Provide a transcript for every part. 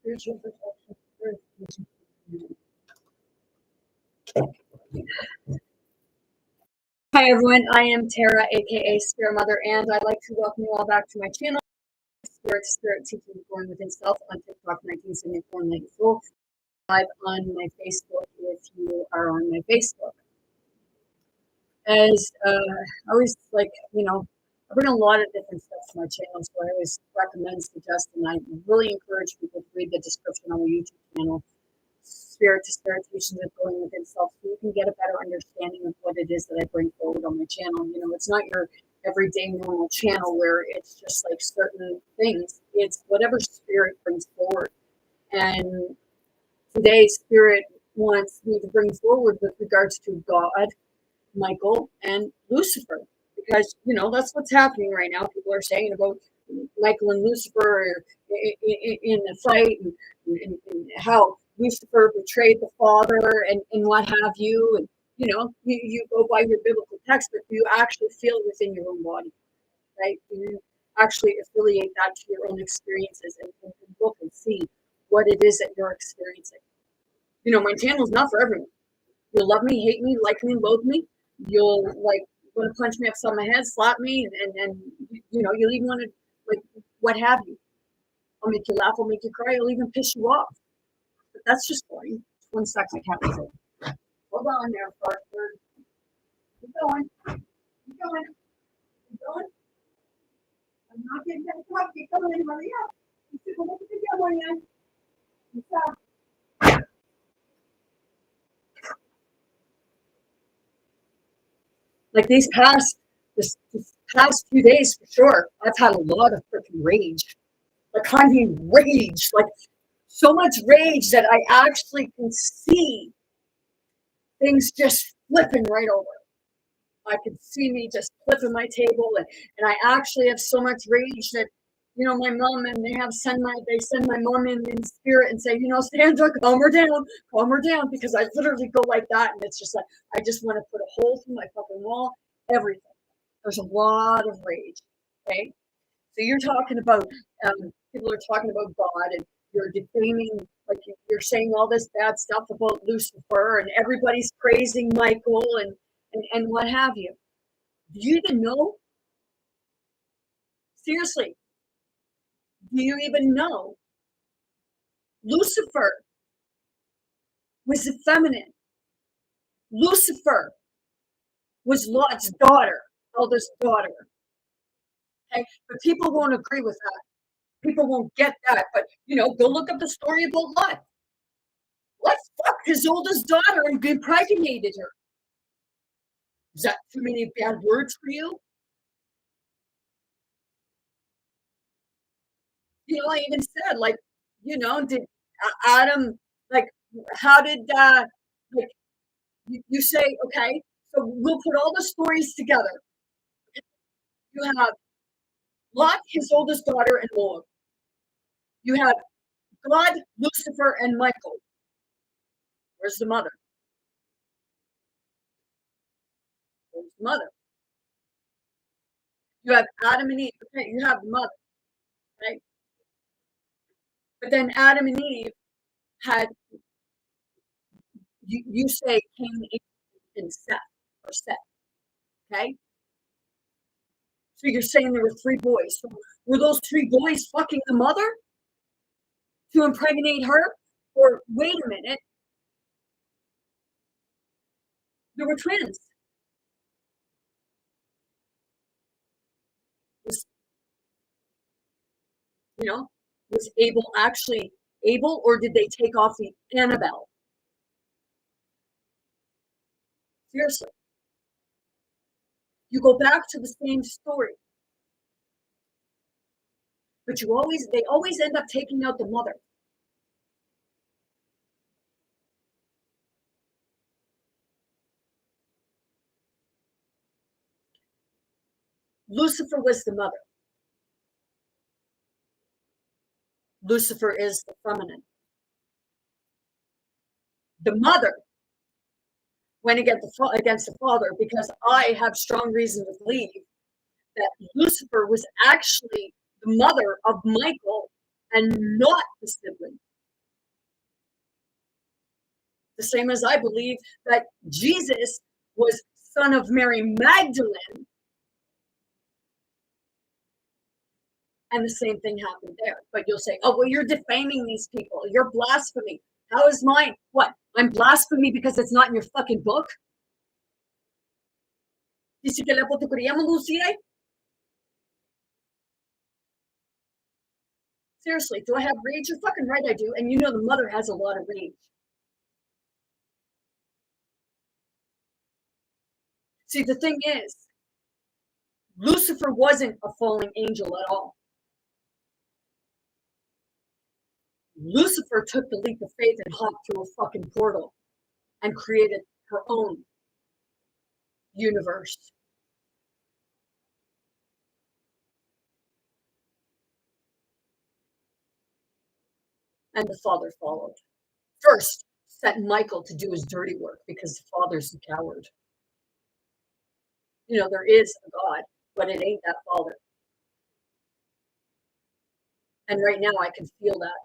spiritual protection. Hi everyone, I am Tara, aka Spirit Mother, and I'd like to welcome you all back to my channel, Spirit Teaching Born Within Self on TikTok 1974 Light Soul, live on my Facebook if you are on my Facebook. As I always I bring a lot of different stuff to my channel, so I always recommend, suggest, and I really encourage people to read the description on the YouTube channel, Spirit to Spirit Teachings of Going Within Self, so you can get a better understanding of what it is that I bring forward on my channel. You know, it's not your everyday normal channel where it's just like certain things. It's whatever Spirit brings forward. And today, Spirit wants me to bring forward with regards to God, Michael, and Lucifer, because that's what's happening right now. People are saying about Michael and Lucifer in the fight, and how Lucifer betrayed the father, and what have you. And you go by your biblical text, but you actually feel within your own body, right? You actually affiliate that to your own experiences, and look and see what it is that you're experiencing. My channel is not for everyone. You'll love me, hate me, like me, loathe me. You'll want to punch me upside my head, slap me, and you'll even want to, what have you. I'll make you laugh, I'll make you cry, I'll even piss you off. But that's just fine. 1 second, I can't say. Hold on there, Fartbird. Keep going. Keep going. Keep going. I'm not getting that talk. Keep going. Hurry up. You should look at the camera again. Stop. Like this past few days, for sure, I've had a lot of freaking rage. Rage. Like, so much rage that I actually can see things just flipping right over. I can see me just flipping my table, and I actually have so much rage that, my mom, and they send my mom in spirit and say, Sandra, calm her down, because I literally go like that, and it's just like, I just want to put a hole through my fucking wall, everything. There's a lot of rage, okay? So you're talking about, people are talking about God, and you're defaming, like you're saying all this bad stuff about Lucifer, and everybody's praising Michael, and what have you. Do you even know? Seriously, do you even know? Lucifer was the feminine. Lucifer was Lot's daughter, eldest daughter. Okay, but people won't agree with that. People won't get that. But go look up the story about Lot. Lot fucked his oldest daughter and impregnated her. Is that too many bad words for you? I even said, did Adam, how did, you say, okay, so we'll put all the stories together. You have Lot, his oldest daughter, and Moab. You have God, Lucifer, and Michael. Where's the mother? Where's the mother? You have Adam and Eve. Okay, you have the mother, right? But then Adam and Eve had, you say Cain and Seth, or Seth, okay? So you're saying there were 3 boys. So were those 3 boys fucking the mother to impregnate her? Or wait a minute, there were twins. Was Abel actually Abel, or did they take off the Annabelle? Seriously. You go back to the same story. But they always end up taking out the mother. Lucifer was the mother. Lucifer is the feminine. The mother went against the father, because I have strong reason to believe that Lucifer was actually the mother of Michael and not the sibling. The same as I believe that Jesus was son of Mary Magdalene, and the same thing happened there. But you'll say, oh, well, you're defaming these people. You're blasphemy. How is mine? What? I'm blasphemy because it's not in your fucking book? Dice que la apotecaría Lucía? Seriously, do I have rage? You're fucking right, I do. And you know the mother has a lot of rage. See, the thing is, Lucifer wasn't a fallen angel at all. Lucifer took the leap of faith and hopped through a fucking portal and created her own universe. And the father followed. First, sent Michael to do his dirty work because the father's a coward. You know, there is a God, but it ain't that father. And right now I can feel that.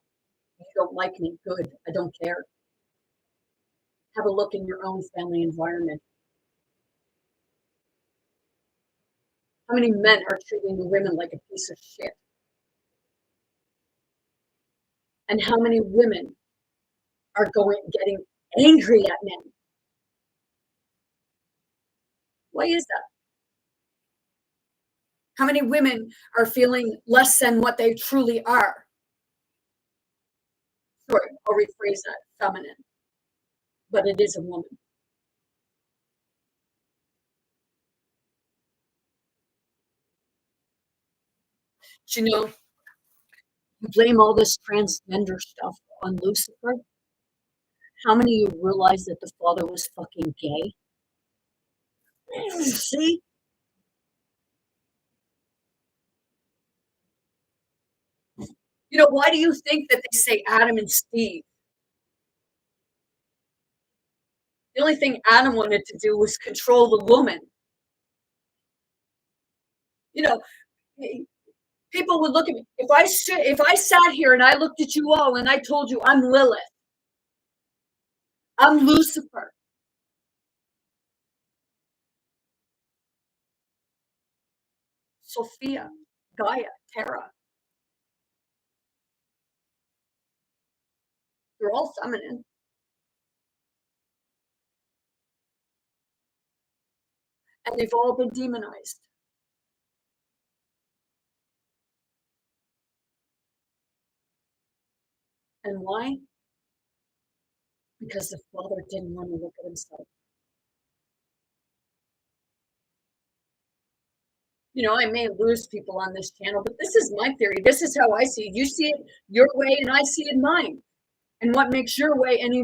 You don't like me, good. I don't care. Have a look in your own family environment. How many men are treating women like a piece of shit? And how many women are getting angry at men? Why is that? How many women are feeling less than what they truly are? Sorry, I'll rephrase that, feminine. But it is a woman. You know, you blame all this transgender stuff on Lucifer. How many of you realize that the father was fucking gay? See? You know, why do you think that they say Adam and Steve? The only thing Adam wanted to do was control the woman. You know, people would look at me. If I sat here and I looked at you all and I told you I'm Lilith, I'm Lucifer, Sophia, Gaia, Terra, they're all feminine. And they've all been demonized. And why? Because the father didn't want to look at himself. You know, I may lose people on this channel, but this is my theory. This is how I see it. You see it your way, and I see it mine. And what makes your way any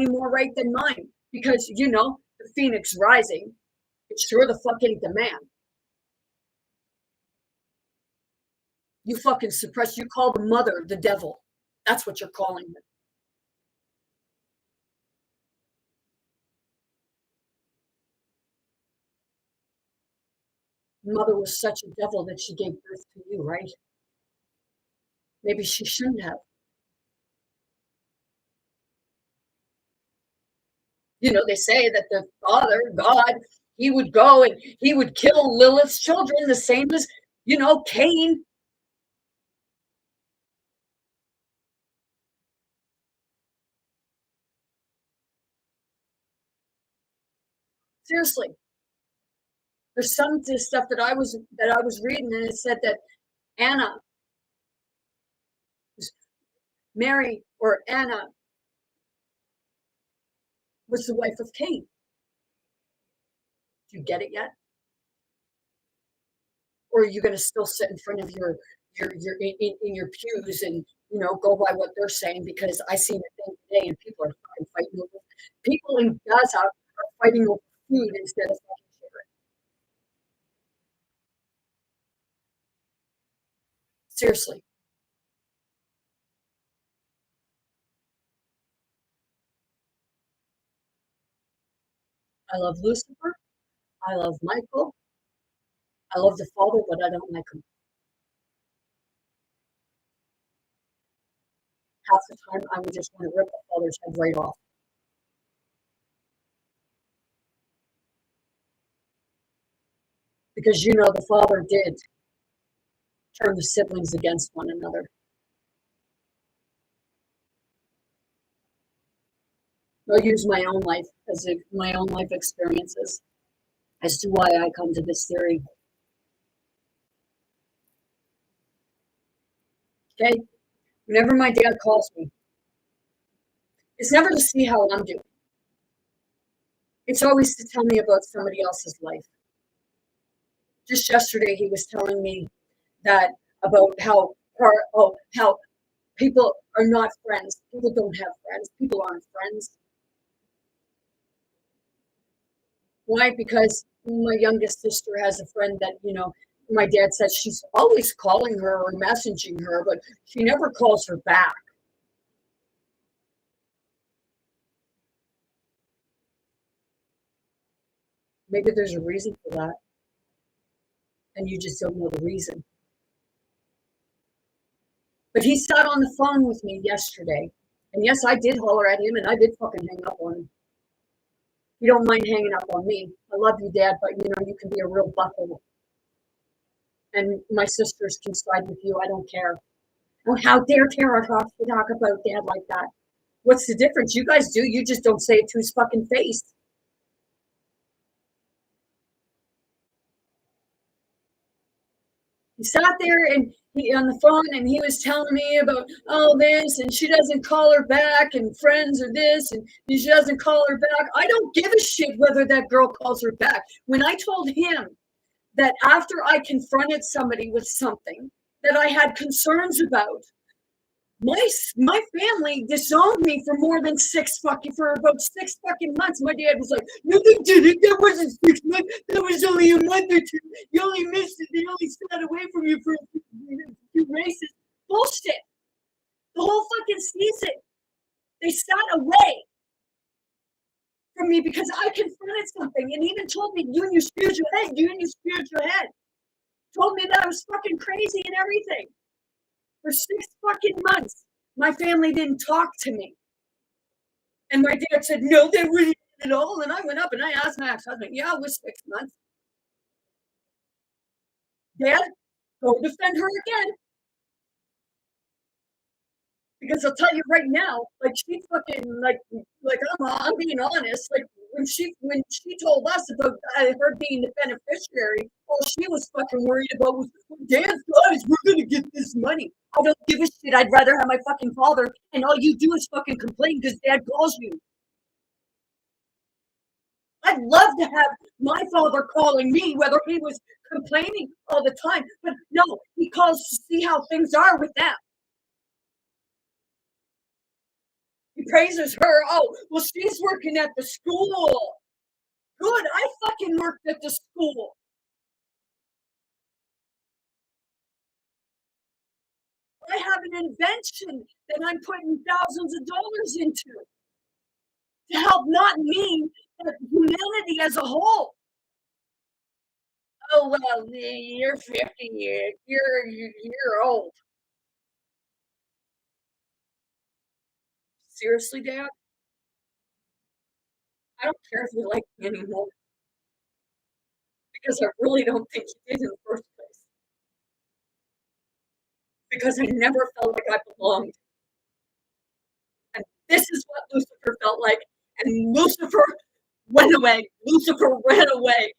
more right than mine? Because you know, the phoenix rising, it sure the fuck ain't the man. You fucking suppress. You call the mother the devil. That's what you're calling it. Mother was such a devil that she gave birth to you, right? Maybe she shouldn't have. You know, they say that the father, God, he would go and he would kill Lilith's children, the same as, you know, Cain. Seriously. There's some stuff that I was reading, and it said that Anna, Mary or Anna, was the wife of Cain. Do you get it yet? Or are you going to still sit in front of your in your pews and you know go by what they're saying? Because I seen a thing today, and people are fighting over. People in Gaza are fighting over food instead of fighting children. Seriously, I love Lucifer. I love Michael. I love the father, but I don't like him. Half the time, I would just want to rip the father's head right off. because you know the father did turn the siblings against one another. I'll use my own life my own life experiences as to why I come to this theory. Okay? Whenever my dad calls me, it's never to see how I'm doing. It's always to tell me about somebody else's life. Just yesterday, he was telling me that about how people are not friends. People don't have friends. People aren't friends. Why? Because my youngest sister has a friend that, my dad says she's always calling her or messaging her, but she never calls her back. Maybe there's a reason for that, and you just don't know the reason. But he sat on the phone with me yesterday, and yes, I did holler at him, and I did fucking hang up on him. You don't mind hanging up on me. I love you, Dad, but you can be a real butthole. And my sisters can side with you. I don't care. Oh, how dare Tara talk about Dad like that? What's the difference? You guys do. You just don't say it to his fucking face. He sat there and he on the phone and he was telling me about this and she doesn't call her back and friends are this and she doesn't call her back. I don't give a shit whether that girl calls her back. When I told him that after I confronted somebody with something that I had concerns about, my family disowned me for about 6 fucking months. My dad was like, "No, they didn't. That wasn't 6 months. That was only a month or two. You only missed it. They only sat away from you for two races." Bullshit. The whole fucking season, they sat away from me because I confronted something and even told me, "You and your spiritual head. You and your spiritual head." Told me that I was fucking crazy and everything. For 6 fucking months, my family didn't talk to me. And my dad said, "No, they really did it all." And I went up and I asked my ex-husband, "Yeah, it was 6 months." Dad, go defend her again. Because I'll tell you right now, like she fucking I'm being honest. Like when she told us about her being the beneficiary, all she was fucking worried about was, "Dad, guys, we're gonna get this money." I don't give a shit. I'd rather have my fucking father, and all you do is fucking complain because Dad calls you. I'd love to have my father calling me, whether he was complaining all the time. But no, he calls to see how things are with them. He praises her. "Oh, well, she's working at the school." Good. I fucking worked at the school. I have an invention that I'm putting thousands of dollars into to help not me, but humanity as a whole. Oh, well, you're 50. You're old. Seriously, Dad? I don't care if you like me anymore because I really don't think you did in the first place. Because I never felt like I belonged. And this is what Lucifer felt like. And Lucifer went away. Lucifer ran away.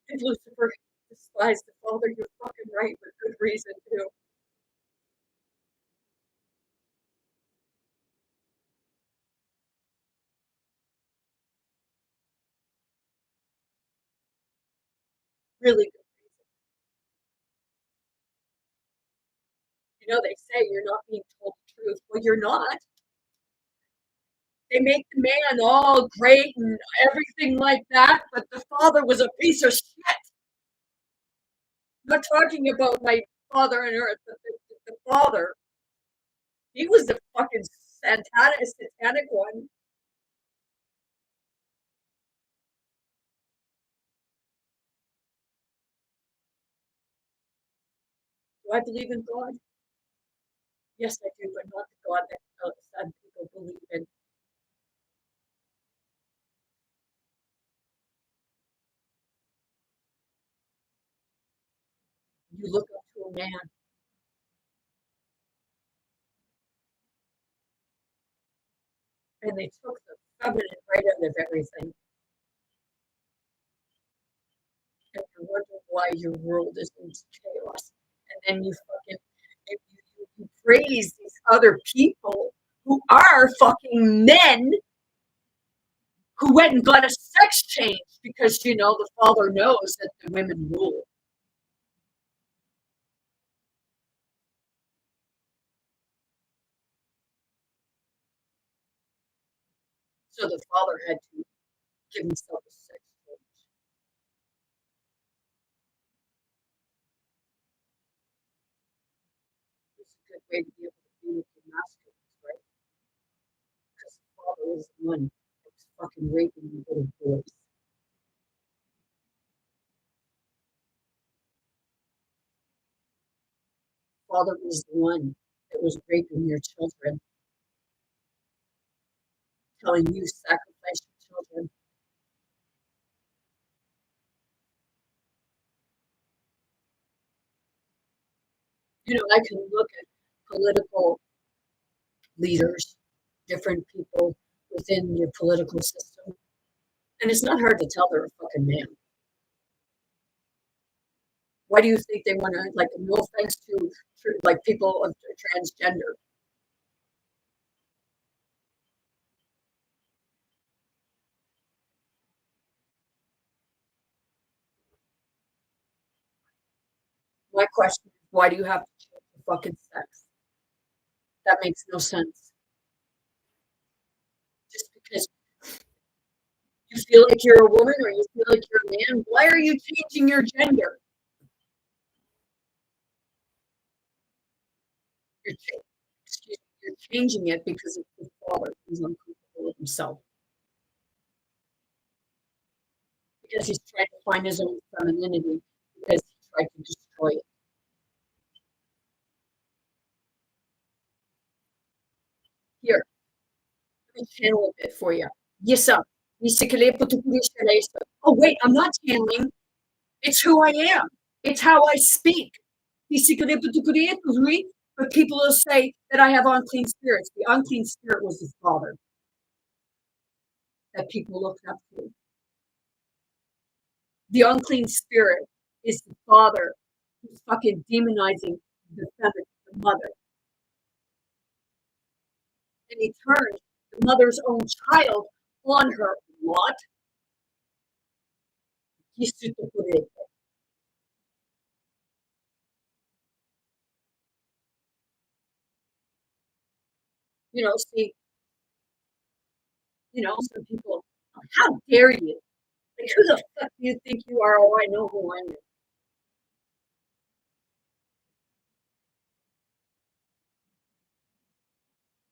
And Lucifer despised the Father. You're fucking right, with good reason, too. Really good. They say you're not being told the truth. Well, you're not. They make the man all great and everything like that, but the father was a piece of shit. I'm not talking about my father on earth, but the father. He was the fucking satanic one. Do I believe in God? Yes, I do, but not the God that some people believe in. You look up to a man and they took the feminine right out of everything, and you wonder why your world is in chaos. And then you praise these other people who are fucking men who went and got a sex change because the father knows that the women rule. So the father had to give himself a sex change. It's a good way to be able to be with your masculines, right? Because the father is the one that's fucking raping the little boys. Father is the one that was raping your children, telling you sacrifice your children. I can look at political leaders, different people within your political system, and it's not hard to tell they're a fucking man. Why do you think they want to, like, no offense to, like, people of transgender? My question is, why do you have to change the fucking sex? That makes no sense. Just because you feel like you're a woman or you feel like you're a man, why are you changing your gender? You're, excuse me, you're changing it because it's the father who's uncomfortable with himself. Because he's trying to find his own femininity because he tried to destroy it. Here, let me channel a bit for you. Yes, sir. Oh, wait, I'm not channeling. It's who I am. It's how I speak. But people will say that I have unclean spirits. The unclean spirit was the father that people looked up to. The unclean spirit is the father who's fucking demonizing the feminine, the mother. And he turned the mother's own child on her. What? See, some people, how dare you? Like, who the fuck do you think you are? Oh, I know who I am.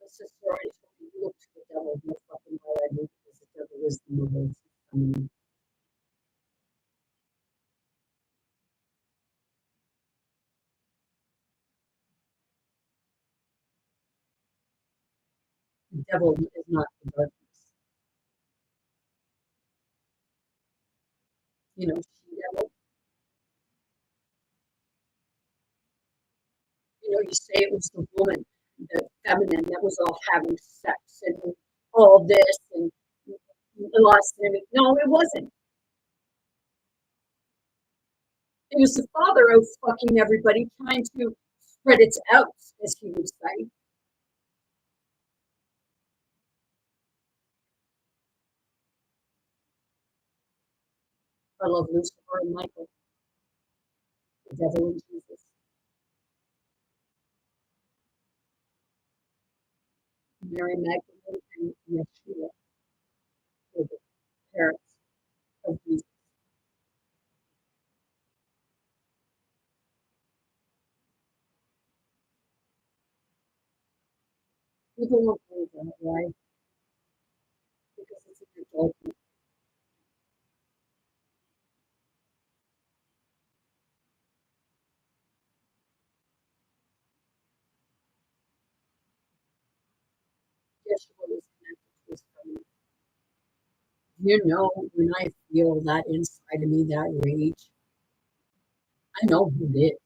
My sister always told me, you look to the devil, no fucking way I do, because the devil is the Lord. I mean, the devil is not the darkness. She devil, you say it was the woman, the feminine, that was off having sex and all this and lost and everything. No, it wasn't. It was the father out fucking everybody, trying to spread its out, as he would say. I love Lucifer and Michael, the devil and Jesus, Mary Magdalene and Yeshua were the parents of Jesus. People won't believe that, right? Because it's a good dogma. Yeshua was connected to his family. You know, when I feel that inside of me, that rage, I know who it is.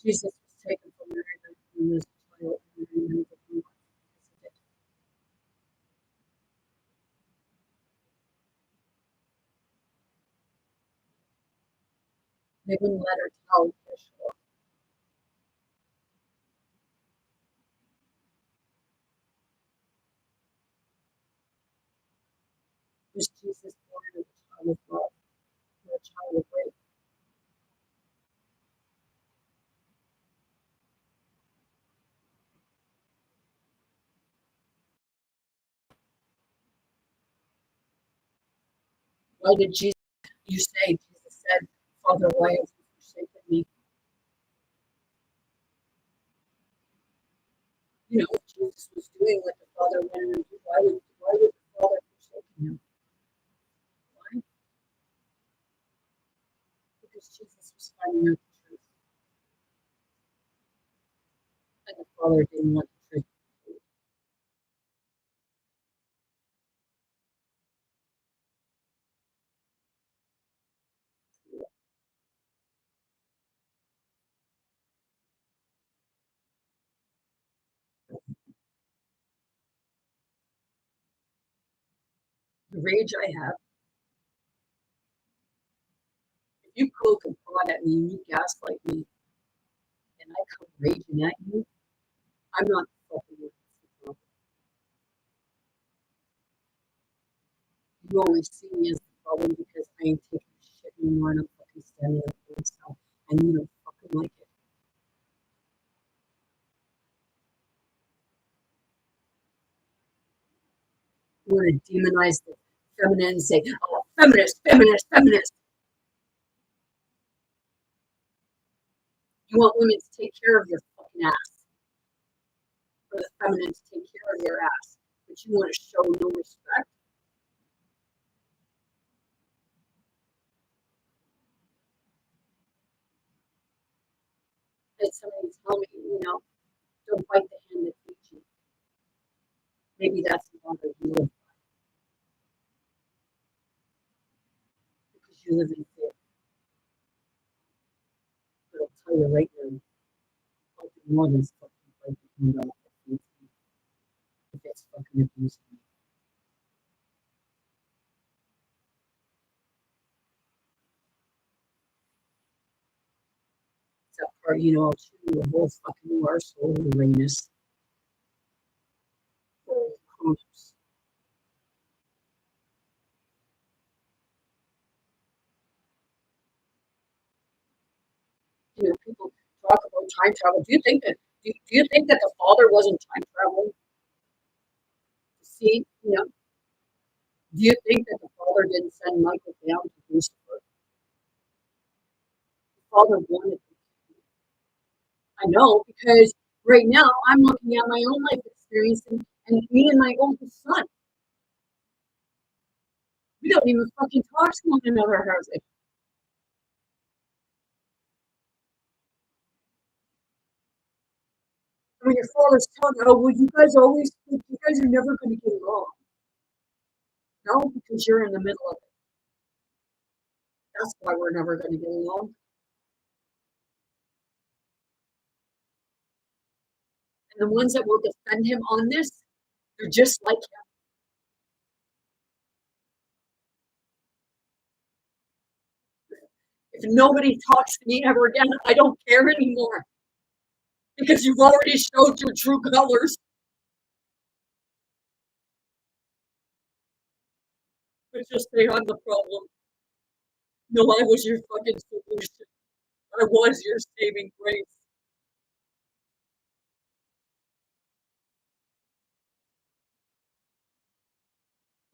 Jesus was taken from Mary when he was a child, and Mary knew that he was visited. They wouldn't let her tell Yeshua. Was Jesus born as a child of love or a child of rape? Why did Jesus, you say, Jesus said, Father, why have you forsaken me? You know, if Jesus was doing what the Father wanted him to do, why would the Father forsake him? Why? Because Jesus was finding out the truth, and the Father didn't want the truth. The rage I have, if you poke and prod at me and you gaslight me, and I come raging at you, I'm not fucking with you. You only see me as the problem because I ain't taking shit anymore and I'm fucking standing up for myself. And you don't fucking like it. You want to demonize the feminine and say, oh, feminist, feminist, feminist. You want women to take care of your fucking ass, or the feminine to take care of your ass, but you want to show no respect. And somebody tell me, don't bite the hand that feeds you. Maybe that's the longer you live because you live in fear. But I'll tell you right now, I'll do more than fucking bite the hand off that feeds me if it's fucking abusing me. Except for, I'll chew your whole fucking arsehole, Uranus. Oh, Cronus. People talk about time travel. Do you think that the father wasn't time traveling? See, do you think that the father didn't send Michael down to Lucifer? The father wanted. I know because right now I'm looking at my own life experience and me and my oldest son. We don't even fucking talk to one another, Harry. I mean, your father's telling you, oh, well, you guys are never going to get along. No, because you're in the middle of it. That's why we're never going to get along. And the ones that will defend him on this, they're just like him. If nobody talks to me ever again, I don't care anymore because you've already showed your true colors. But just say I'm the problem. No, I was your fucking solution. I was your saving grace.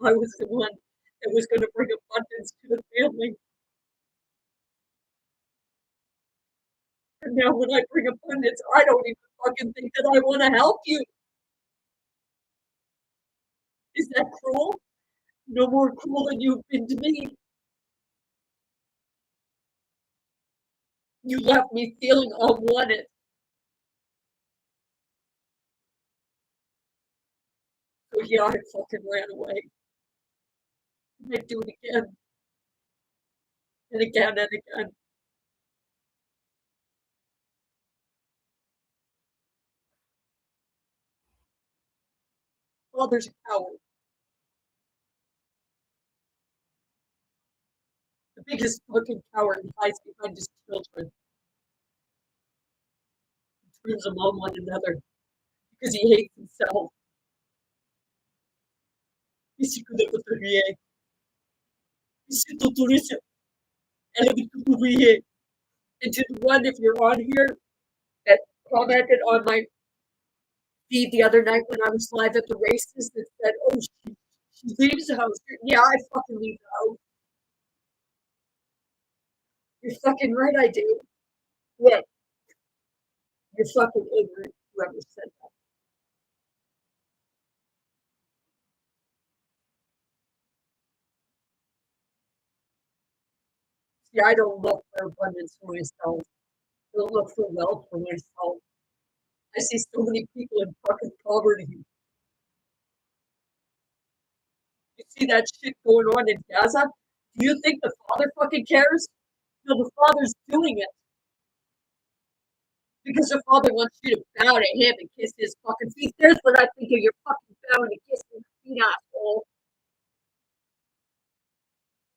I was the one that was going to bring abundance to the family. And now when I bring abundance, I don't even fucking think that I want to help you. Is that cruel? No more cruel than you've been to me. You left me feeling unwanted. So yeah, I fucking ran away. And I do it again and again and again. Father's a coward. The biggest fucking coward hides behind his children. He turns them on one another because he hates himself. He's and to the one, if you're on here, that commented on my feed the other night when I was live at the races that said, "Oh, she leaves the house." Yeah, I fucking leave the house. You're fucking right, I do. What? You're fucking ignorant, whoever said that. See, I don't look for abundance for myself. I don't look for wealth for myself. I see so many people in fucking poverty. You see that shit going on in Gaza? Do you think the father fucking cares? No, the father's doing it because the father wants you to bow to him and kiss his fucking feet. There's what I think of your fucking bowing and kissing his feet, asshole.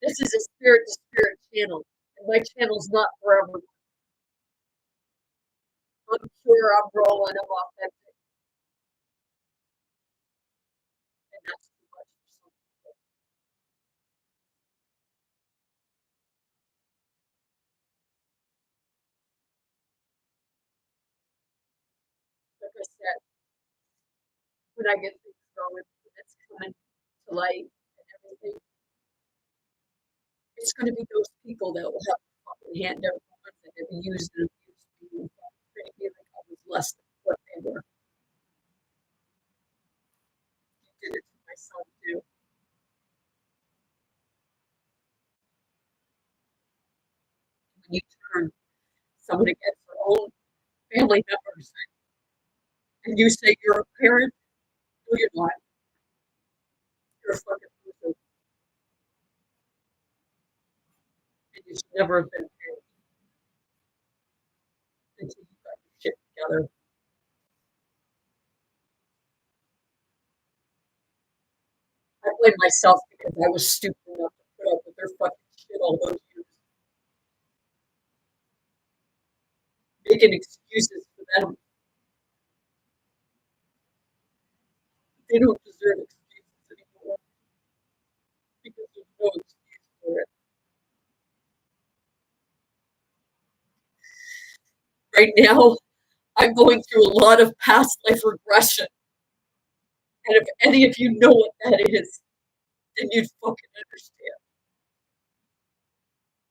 This is a spirit to spirit channel, and my channel's not for everyone. I'm pure, I'm raw, and I'm authentic, and that's too much for some people. Like I said, when I get things going, it's coming to light and everything, it's going to be those people that will have to fucking hand out guns and have used and abused me and treat me like I was less than what they were. You did it to my son too. When you turn someone against their own family members and you say you're a parent, no, you're not. You're a fucking person, and you should never have been a parent until you got your shit together. I blame myself because I was stupid enough to put up with their fucking shit all those years, making excuses for them. They don't deserve excuses anymore because there's no excuse for it. Right now, I'm going through a lot of past life regression. And if any of you know what that is, then you'd fucking understand.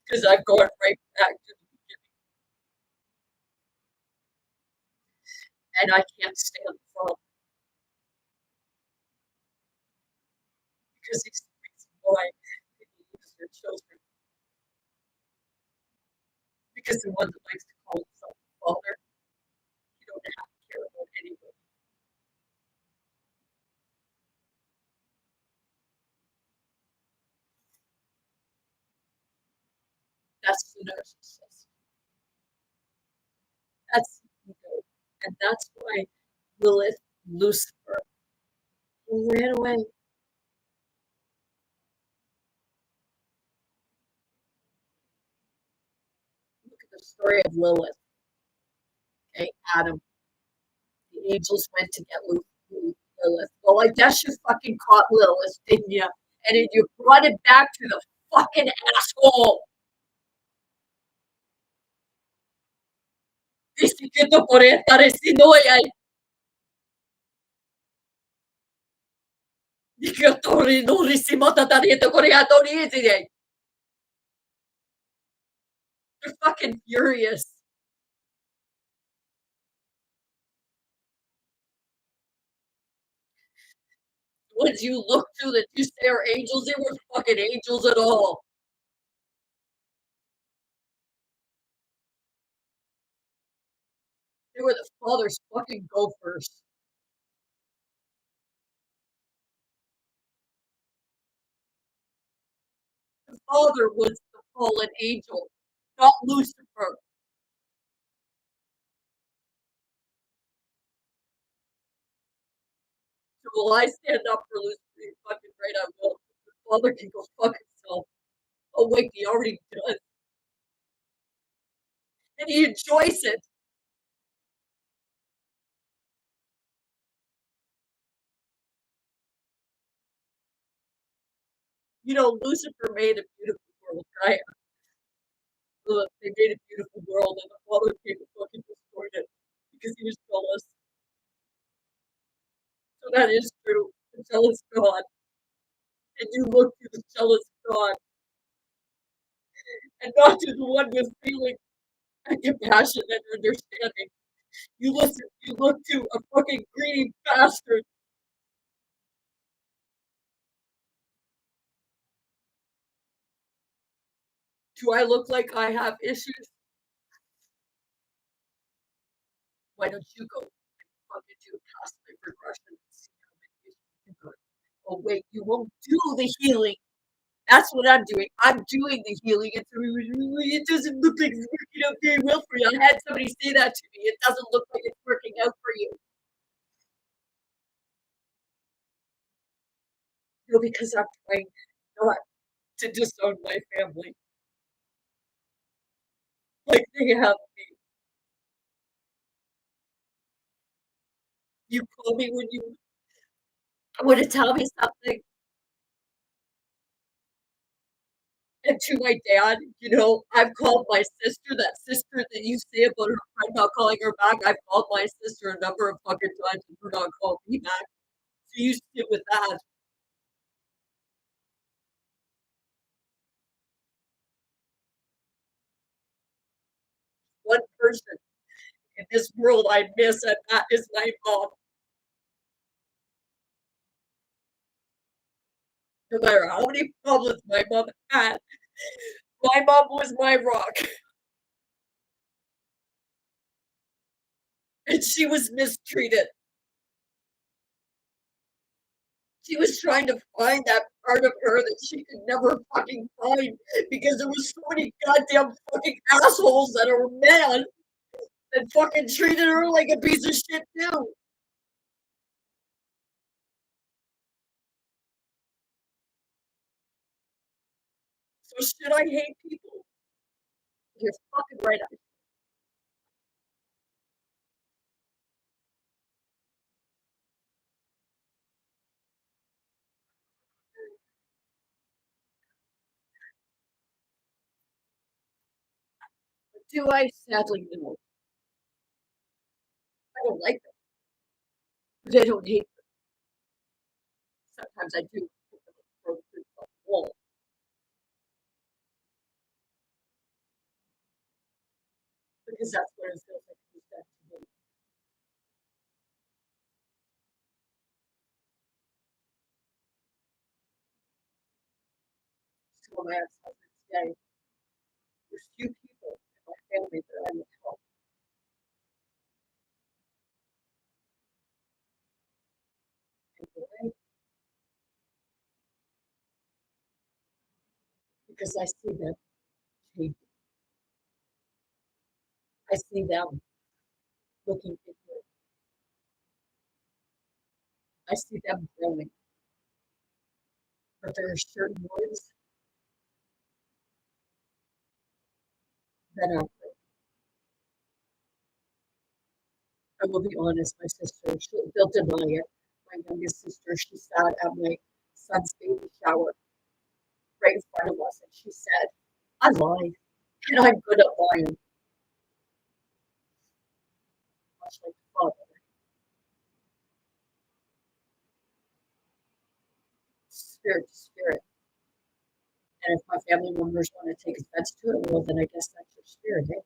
Because I've gone right back to the beginning. And I can't stand the problem because he's the reason why people lose their children. Because the one that likes to call himself a father, you don't have to care about anybody. That's the narcissist. That's the ego. And that's why Lilith, Lucifer, ran away. Look at the story of Lilith. Okay, Adam. The angels went to get Lilith. Well, I guess you fucking caught Lilith, didn't you? And then you brought it back to the fucking asshole. Dici che dopo restare noi ai dicatori non risimota da dietro coreatori. They're fucking furious. ones you look to that you say are angels, they weren't fucking angels at all. They were the father's fucking gophers. The father was the fallen angel, not Lucifer. So will I stand up for Lucifer? You fucking right, I will. The father can go fuck himself. Oh wait, he already does, and he enjoys it. You know, Lucifer made a beautiful world, right? Look, they made a beautiful world, and the father came and fucking destroyed it because he was jealous. So that is true. The jealous God, and you look to the jealous God, and not to the one with feeling and compassion and understanding. You look to a fucking greedy bastard. Do I look like I have issues? Why don't you go fucking do past life regression and see how many issues you got? Oh wait, you won't do the healing. That's what I'm doing. I'm doing the healing. It doesn't look like it's working out very well for you. I had somebody say that to me. It doesn't look like it's working out for you. You know, because I'm trying not to disown my family like they have me. You call me when you want to tell me something. And to my dad, you know, I've called my sister, that sister that you say about her friend not calling her back. I've called my sister a number of fucking times and her not calling me back. So you sit with that. One person in this world I miss, and that is my mom. No matter how many problems my mom had, my mom was my rock, and she was mistreated. She was trying to find that part of her that she could never fucking find because there was so many goddamn fucking assholes that are men that fucking treated her like a piece of shit too. So should I hate people? You're fucking right. Do I? Sadly, no. I don't like them, but I don't hate them. Sometimes I do throw through the wall because that's what it feels like to be done to me. So my ex-husband today, there's few people in my family that I would help in the way because I see them changing. I see them looking inward. I see them growing. But there are certain words that are, I will be honest, my sister, they'll deny it. My youngest sister, she sat at my son's baby shower right in front of us and she said, I lied. And I'm good at lying, much like the father, spirit to spirit. And if my family members want to take offense to it, well, then I guess that's your spirit, eh?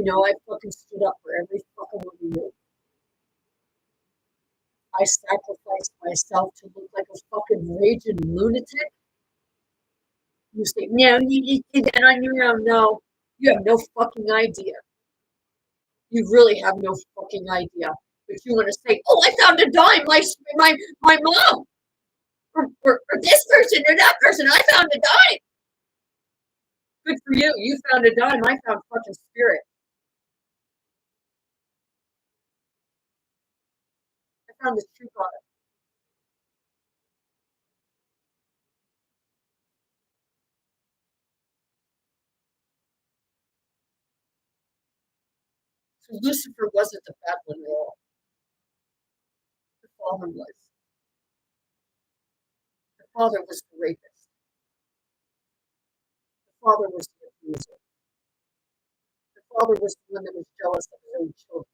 I fucking stood up for every fucking one of you. I sacrificed myself to look like a fucking raging lunatic. You say, no, you just did that on your own. No, you have no fucking idea. You really have no fucking idea. But you want to say, oh, I found a dime. My mom. Or this person or that person. I found a dime. Good for you. You found a dime. I found fucking spirit. I found the true God. So Lucifer wasn't the bad one at all. The father was. The father was the rapist. The father was the abuser. The father was the one that was jealous of his own children.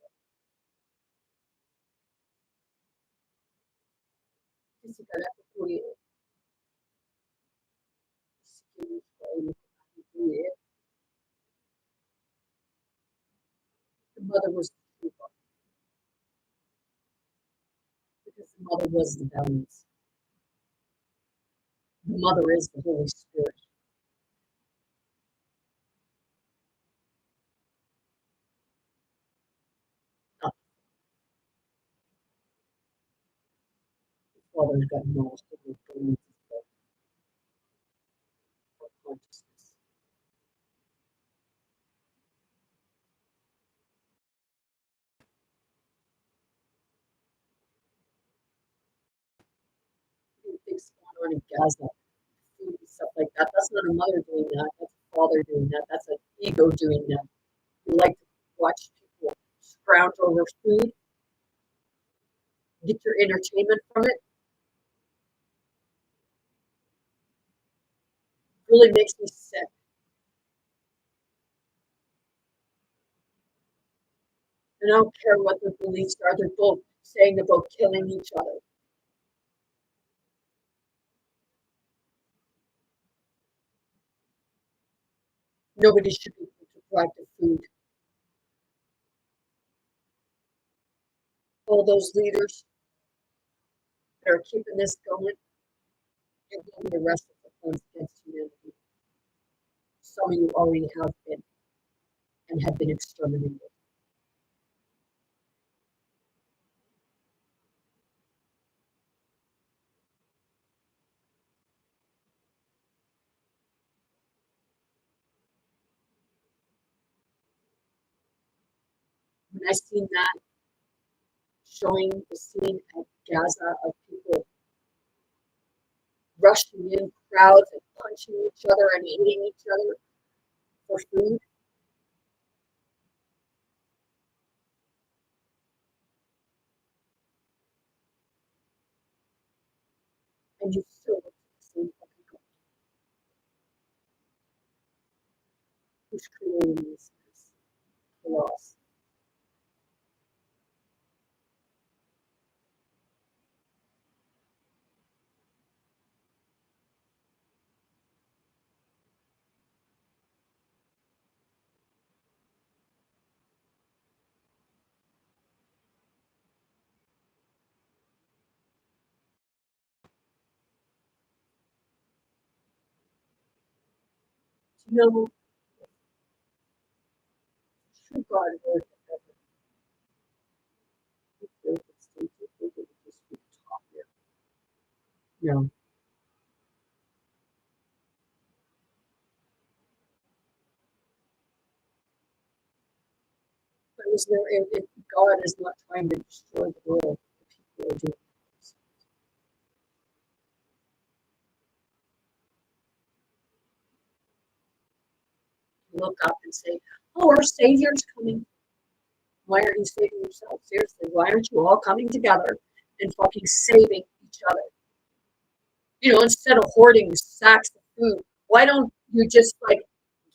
The mother was the true God because the mother was the balance. The mother is the Holy Spirit. Not the father's got no consciousness. Things going on in Gaza, food and stuff like that. That's not a mother doing that. That's a father doing that. That's an ego doing that. You like to watch people scrounge over food, get your entertainment from it. Really makes me sick. And I don't care what their beliefs are. They're both saying about killing each other. Nobody should be deprived of food. All those leaders that are keeping this going, you will be arrested for crimes against humanity. Some of you already have been and have been exterminated. When I seen that, showing the scene at Gaza of people rushing in crowds and punching each other and eating each other for food, and you still look at the same fucking God who's creating this mess for us. You know, true God word that just talk here. No. But is there if God is not trying to destroy the world, the people are doing this. You look up and say, oh, our Savior's coming. Why aren't you saving yourself? Seriously, why aren't you all coming together and fucking saving each other? Instead of hoarding sacks of food, why don't you just like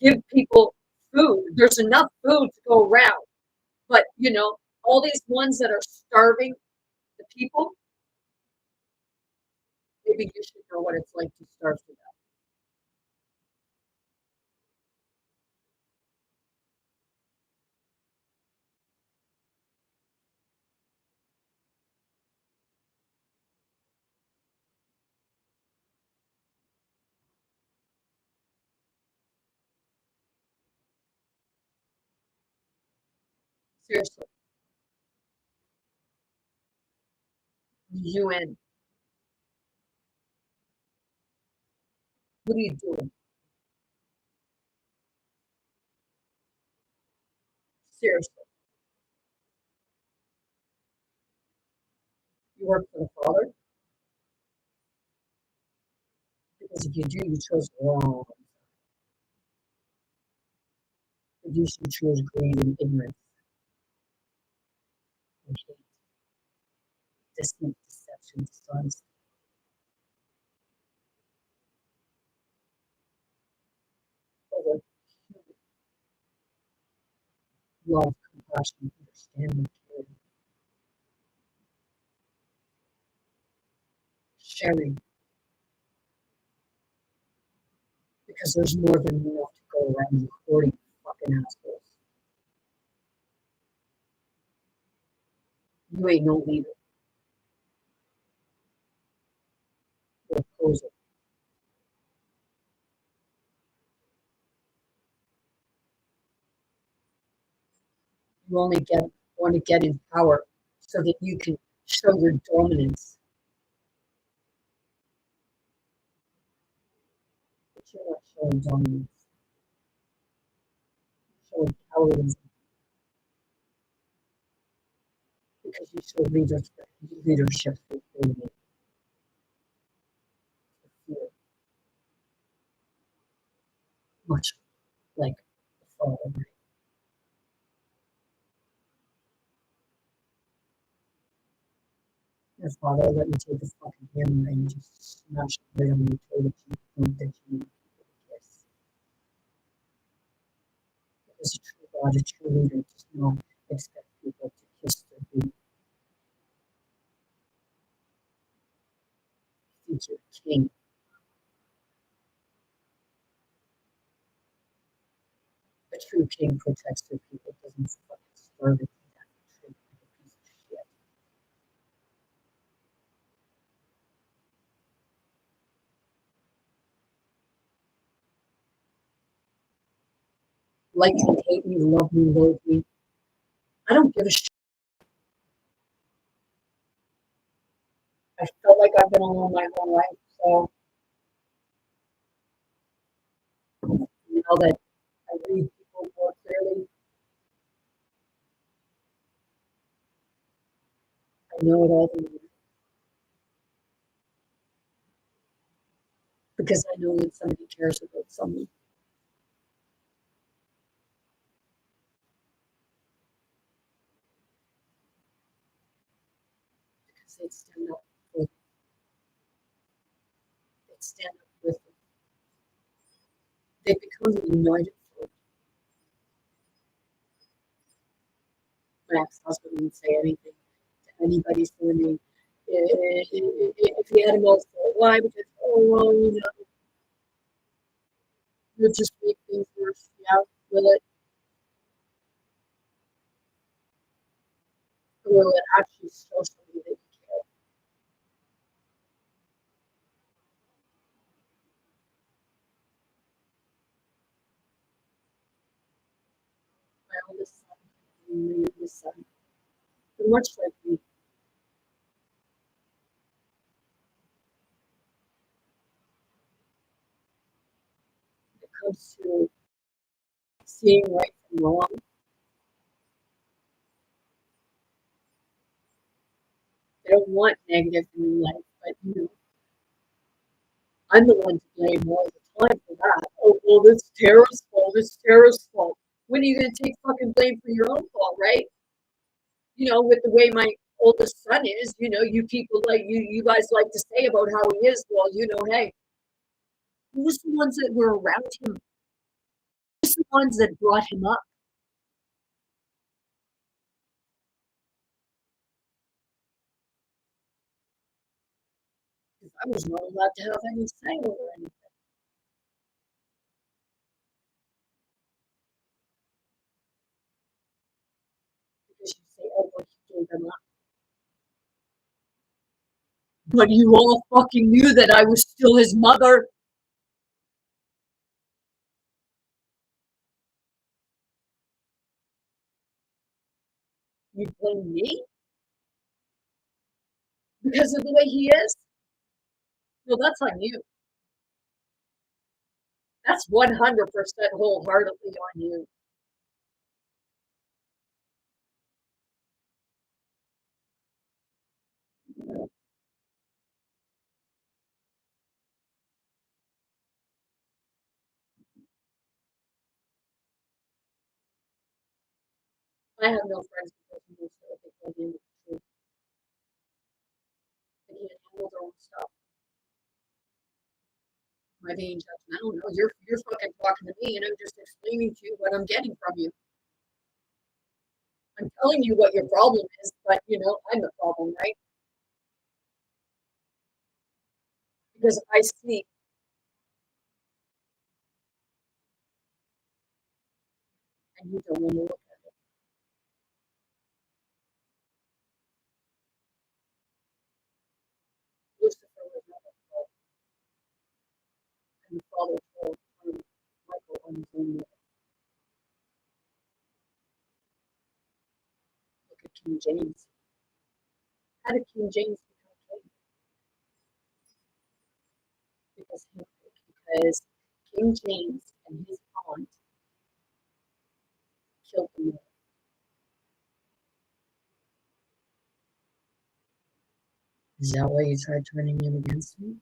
give people food? There's enough food to go around. But all these ones that are starving the people, maybe you should know what it's like to starve to death. Seriously. UN. What are you doing? Seriously. You work for the Father? Because if you do, you chose wrong. If you should choose greed and ignorance and hate, deceit, deception, dishonesty, over love, compassion, understanding, caring, sharing, because there's more than enough to go around, you hoarding fucking assholes. You ain't no leader. You're a poser. You only want to get in power so that you can show your dominance. But you're not showing dominance. You're showing cowardice because you show leadership through fear, much like the Father. Your father let me take the fucking hammer and just smash it right on your toe that you think that you need people to kiss. Because a true God, a true leader does not expect people to kiss their feet. He's your king. A true king protects their people, doesn't fucking starve it to death and treat them like a piece of shit. Like me, hate me, love me, loathe me. I don't give a shit. I felt like I've been alone my whole life, so now that I read people more clearly, I know it all because I know that somebody cares about someone. Because they stand up for they stand up with them. They become a united front. My ex-husband wouldn't say anything to anybody's family if he had a mouthful. Why? Because, oh, well, you'll just make things worse. Yeah, will it? Or will it actually show somebody that you care? My oldest son, my youngest son, they're much like me. When it comes to seeing right from wrong, they don't want negative in life, but I'm the one to blame all the time for that. Oh, well, this terrorist fault, this terrorist fault. When are you going to take fucking blame for your own fault, right? With the way my oldest son is, you people like you guys like to say about how he is. Well, hey, who's the ones that were around him? Who's the ones that brought him up? 'Cause I was not allowed to have any say over anything because you say, oh, well, he gave him up. But you all fucking knew that I was still his mother. You blame me because of the way he is? Well, that's on you. That's 100% wholeheartedly on you. I have no friends because of this, so they can't handle the truth. They can't handle their own stuff. Am I being judgmental? No, you're fucking talking to me, and I'm just explaining to you what I'm getting from you. I'm telling you what your problem is, but I'm the problem, right? Because I see, and you don't want to look at it. Lucifer was not at fault, and the father told Michael on his own way. Look at King James. How did King James become king? Because King James and his aunt killed the man. Is that why you tried turning him against me?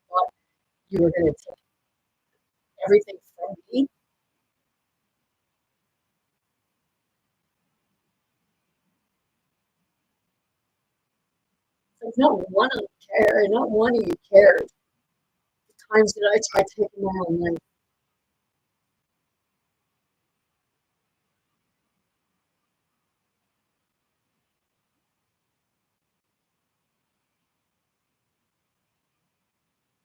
Thought you were going to take everything from me? Like, not one of you cared. Not one of you cared. The times that I tried taking my own life,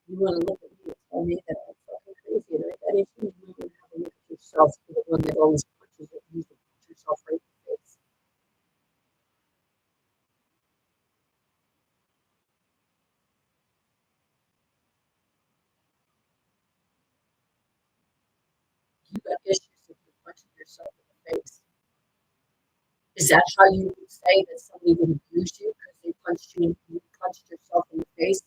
you want to look at me and tell me that I'm fucking crazy, right? That is you want to have a look at yourself. You're the one that always punches it. You to punch yourself right in the face. You got issues if you're punching yourself in the face. Is that how you would say that somebody would abuse you because they punched you? You punched yourself in the face.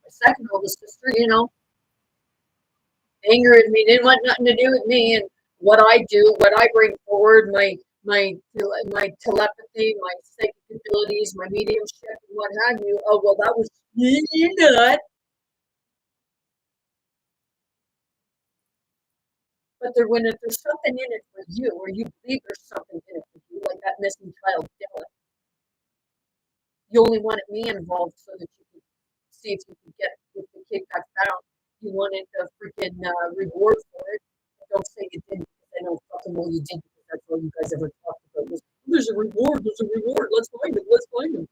My second oldest sister, anger at me didn't want nothing to do with me and what I do, what I bring forward, my telepathy, my psychic abilities, my mediumship, and what have you. Oh well, that was not. But when there's something in it for you, or you believe there's something in it for you, like that missing child, Dylan, you only wanted me involved so that you could see if you could get if the kid got found. You wanted the freaking reward for it. Don't say you didn't because I know fucking well you did because that's all you guys ever talked about was there's a reward, there's a reward, let's find him, let's find him.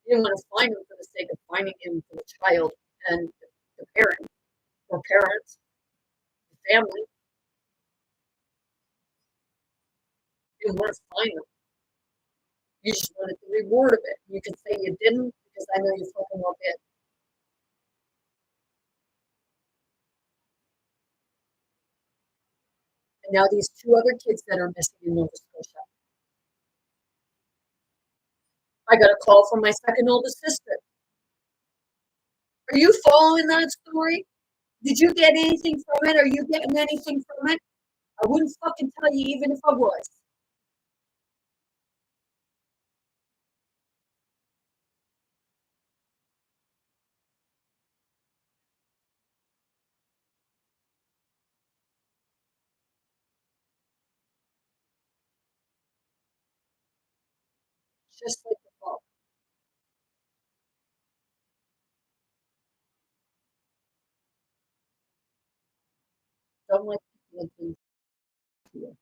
You didn't want to find him for the sake of finding him for the child and the parent or parents, the family. You didn't want to find him. You just wanted the reward of it. You can say you didn't because I know you fucking well did. And now these two other kids that are missing in Nova Scotia. I got a call from my second oldest sister. Are you following that story? Did you get anything from it? Are you getting anything from it? I wouldn't fucking tell you even if I was. Just like the fall. Don't let people do to you.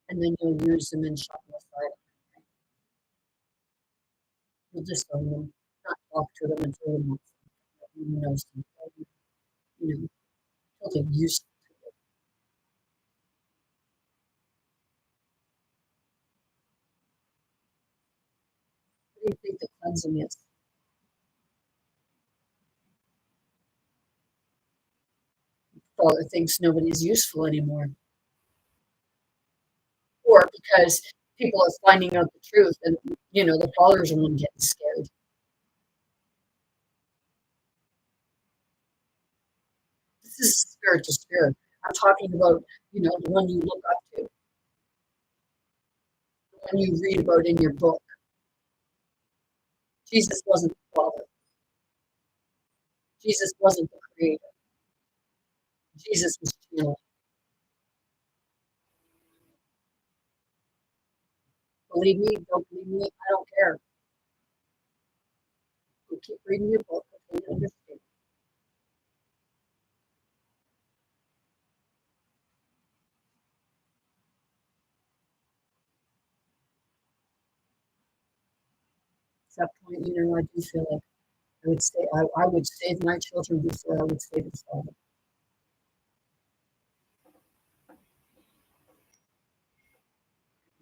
and then you'll use them and shut them aside. You'll disown them, not talk to them until you know something, you know, until they're used to it. What do you think the cleansing is? Father thinks nobody's useful anymore, or because people are finding out the truth, and the father's the one getting scared. This is spirit to spirit. I'm talking about, the one you look up to, the one you read about in your book. Jesus wasn't the Father. Jesus wasn't the Creator. Jesus was channeling. Believe me, don't believe me, I don't care. You keep reading your book until you understand. At that point, I do feel like I would save my children before I would save his father.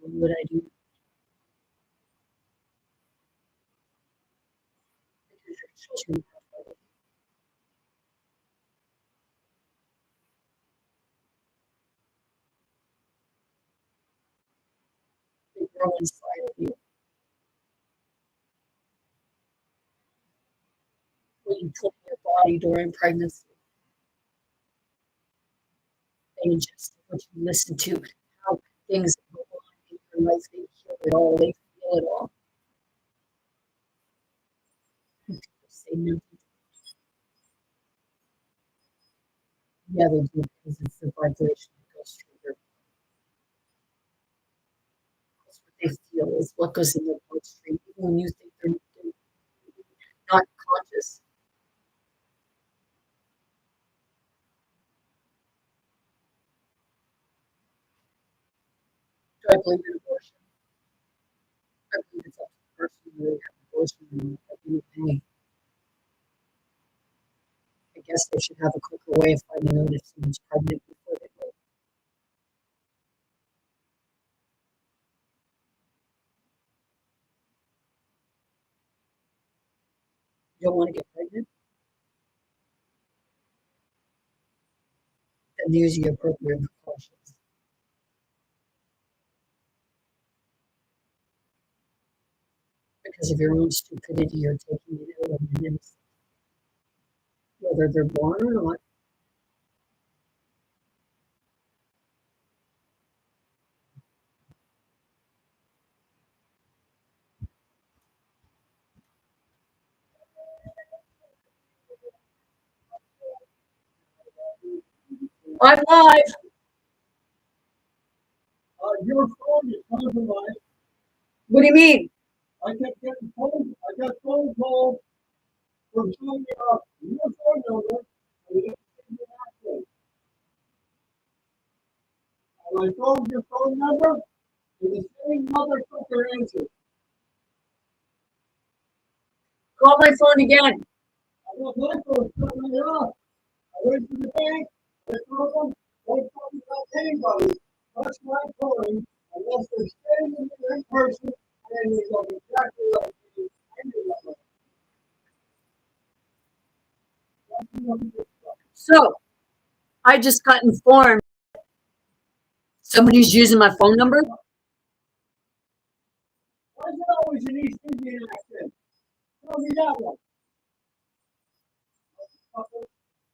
What would I do? Because your children they grow inside of you. What you put in your body during pregnancy, and just what you listen to, how things go on in your life, they hear it all, they feel it all. Say no. Yeah, they do, because it's the vibration that goes through their, that's what they feel is what goes in their bloodstream. Even when you think they're not conscious. Do I believe in abortion? I believe it's up to the person who really have abortion and at the end of the day, I guess they should have a quicker way of finding out if someone's pregnant before they go. You don't want to get pregnant? Then use the appropriate precautions. Because of your own stupidity, you're taking it out on an innocent, whether they're born or not. I'm live. Your phone is compromised. What do you mean? I kept getting I got phone calls from somebody your phone number, and you didn't answer. And I told your phone number, and the same motherfucker answered. Call my phone again. I got my phone shut right off. I went to the bank, I told them, don't talk about anybody, touch my phone, unless they're standing in person, and they go exactly like you. So, I just got informed somebody's using my phone number. Why is it always an East Indian accent? Tell me that one.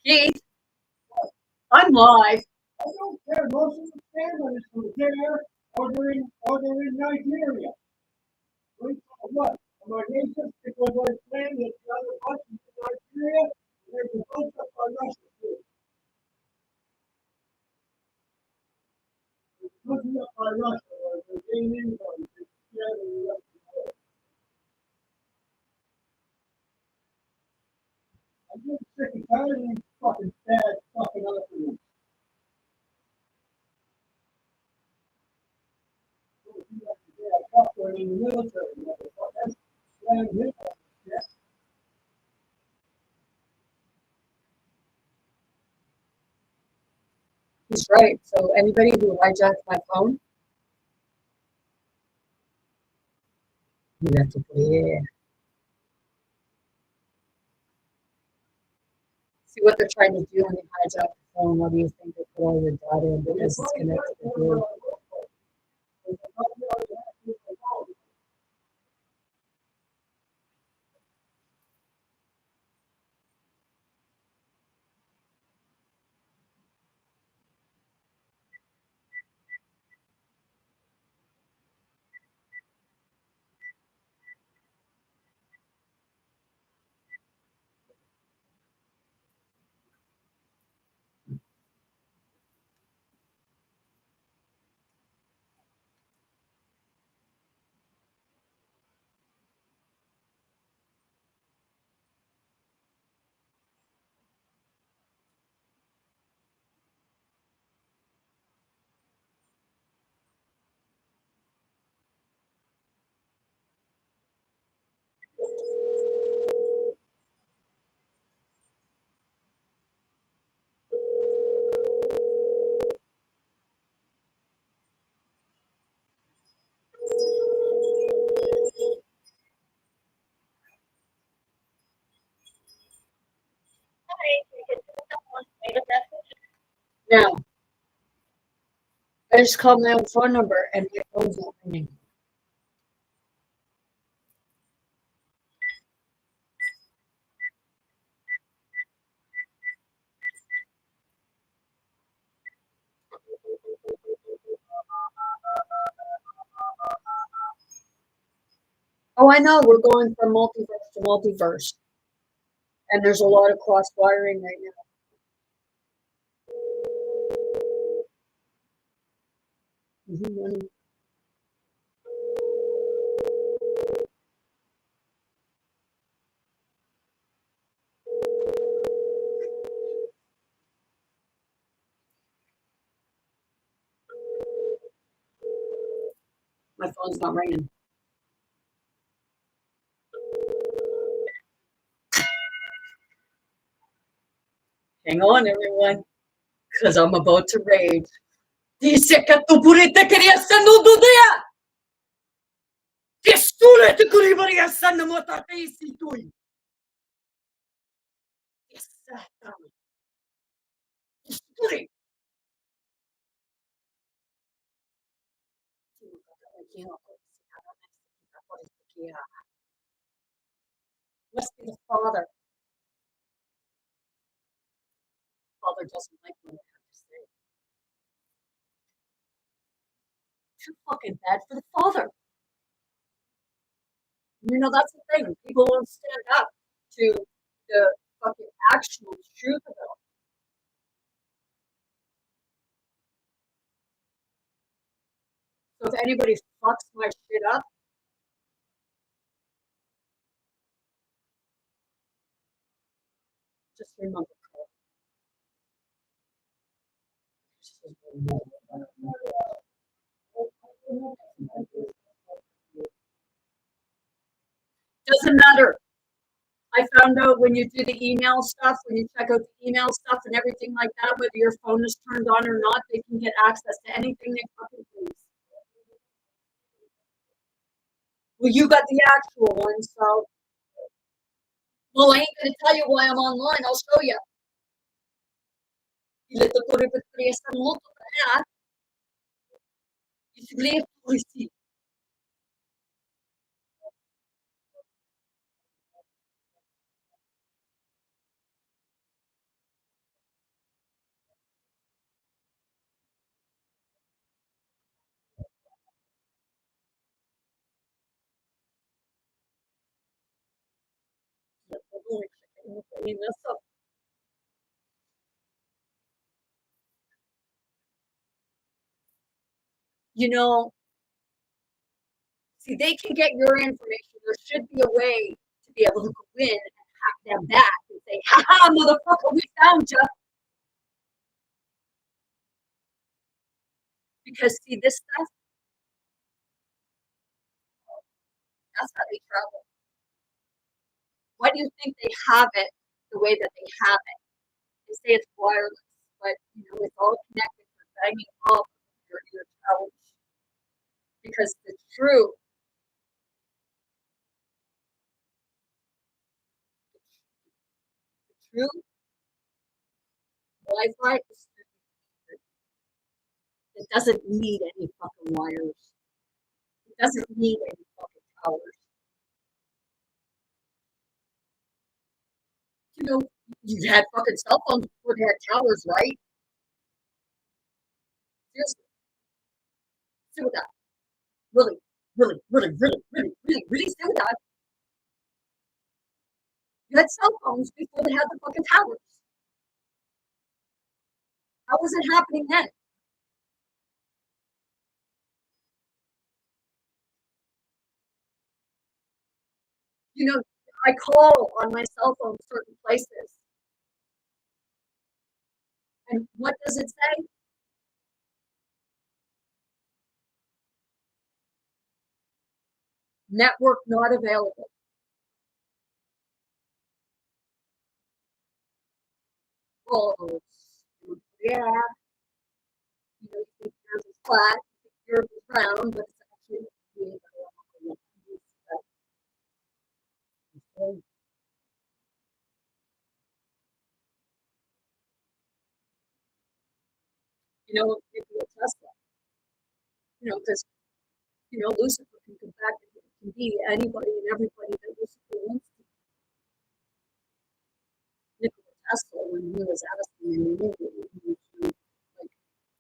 Keith, I'm live. I don't care. Most of the families from there or they're in Nigeria. What? Am I racist because I'm saying that the other bunch is in Nigeria? There's a bunch up by Russia too. Looking up by Russia, or they're getting income. I'm just sick and tired of these fucking bad, fucking. He's right. So anybody who hijacked my phone, you have to put it. See what they're trying to do when they hijack the phone. What do you think they put all your data in because it's connected to you? Now, I just called my own phone number and my phone's not ringing. Oh, I know. We're going from multiverse to multiverse. And there's a lot of cross wiring right now. Mm-hmm. My phone's not ringing. Hang on, everyone, because I'm about to rage. Dice que tu purita querías ser nudo día. Testura te quería ser na mota te isi tui. Exactamente. Testuri. Must be the father. Father doesn't like what I have to say. Too fucking bad for the father. You know, that's the thing. People won't stand up to the fucking actual truth of it all. So if anybody fucks my shit up, just remember. Doesn't matter. I found out when you do the email stuff, when you check out the email stuff and everything like that, whether your phone is turned on or not, they can get access to anything they fucking please. Well, you got the actual one, so. Well, I ain't gonna tell you why I'm online. I'll show you. Il est autour de essa multa, né? Isso é por si. You know, see, they can get your information. There should be a way to be able to go in and hack them back and say, "Ha ha, motherfucker, we found you." Because see, this stuff, That's how they travel. Why do you think they have it the way that they have it? They say it's wireless, but it's all connected for banging off your couch. Because the true Wi-Fi is it doesn't need any fucking wires. It doesn't need any fucking towers. You know, you had fucking cell phones before they had towers, right? Seriously, sit with that. Really, really, really, really, really, really, really sit with that. You had cell phones before they had the fucking towers. How was it happening then? I call on my cell phone certain places, and what does it say? Network not available. Oh, yeah. You think yours is flat, you think yours is round, but it's actually being if you Tesla, because Lucifer can come back and it can be anybody and everybody that Lucifer wants to. Nikola Tesla, when he was asking in the movie, you to like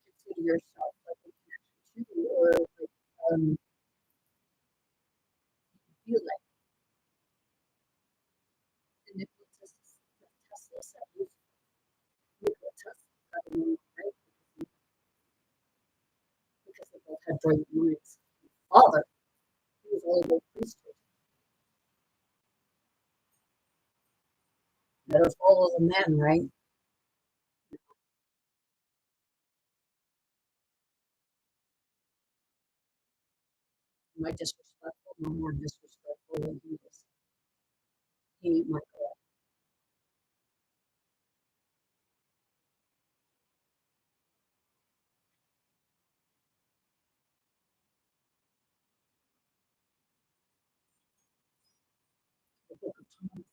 consider yourself like a connection to, or like feel like and Tesla said Nikola Tesla got a name, right? Because they both had brilliant minds. Father, he was all about priesthood. Better follow the men, right? Am I disrespectful? No more disrespectful than he is. He ain't my God. The book of Thomas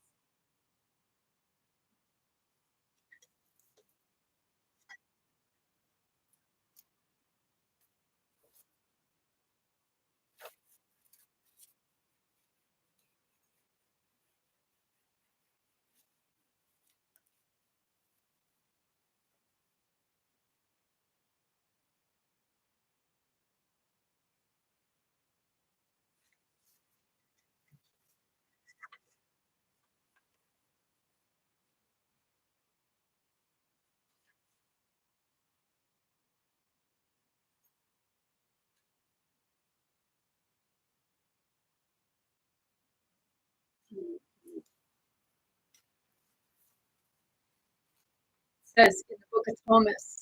says in the book of Thomas,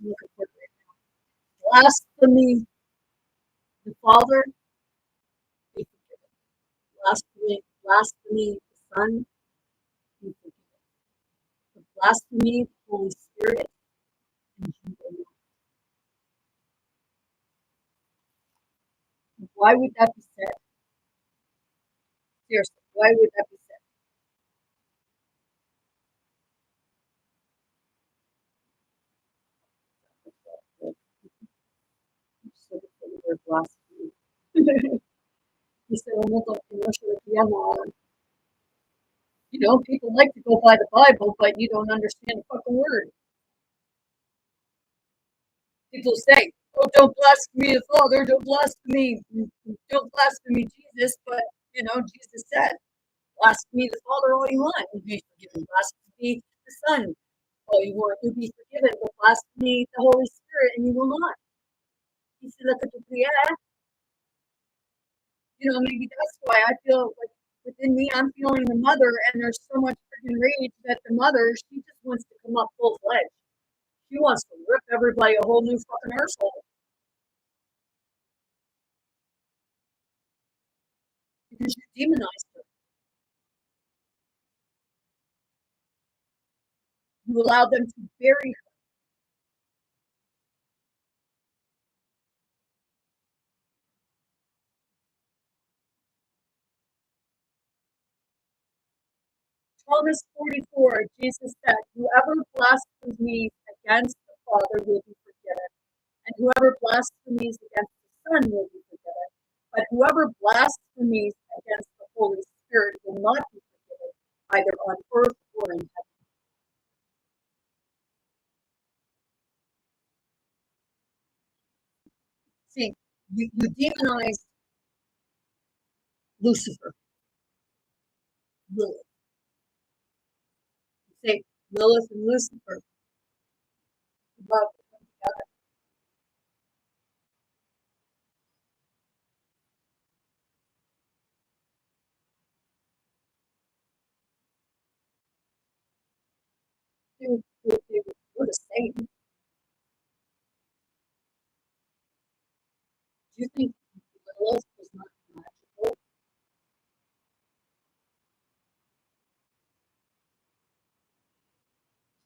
look at what blasphemy the Father, be forgiven. Blasphemy the Son, be forgiven. But blasphemy the Holy Spirit, and you will not. Why would that be said? Seriously, why would that be said? So the word blasphemy. He said, people like to go by the Bible, but you don't understand the fucking word. People say, "Oh, don't blaspheme the Father, don't blaspheme, Jesus." But Jesus said, "Blaspheme the Father all you want, you'll be forgiven. Blaspheme the Son all you want, you'll be forgiven. But blaspheme the Holy Spirit, and you will not." He said, "Look at the prayer." Maybe that's why I feel like within me, I'm feeling the mother, and there's so much freaking rage that the mother, she just wants to come up full fledged. She wants to rip everybody a whole new fucking arsehole. because you demonized her. You allowed them to bury her. Thomas 44, Jesus said, whoever blasphemies against the Father will be forgiven, and whoever blasphemies against the Son will be forgiven. But whoever blasphemies against the Holy Spirit will not be forgiven, either on earth or in heaven. See, you demonize Lucifer, Lilith. You say Lilith and Lucifer about to come together. We're the same. Do you think Lilith was not magical?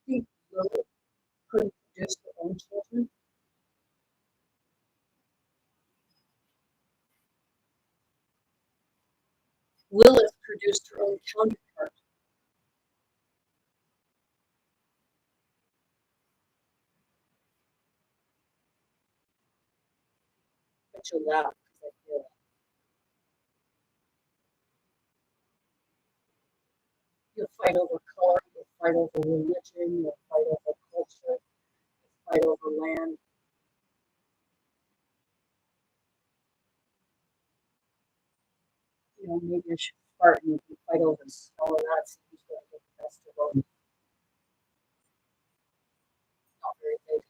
Do you think Lilith couldn't produce her own children? Lilith produced her own counterpart. But you'll laugh because I feel it. You'll fight over color, you'll fight over religion, you'll fight over culture, you'll fight over land. You know, maybe I should start and you can fight over all of that. So who's going to get the best of them? Not very big.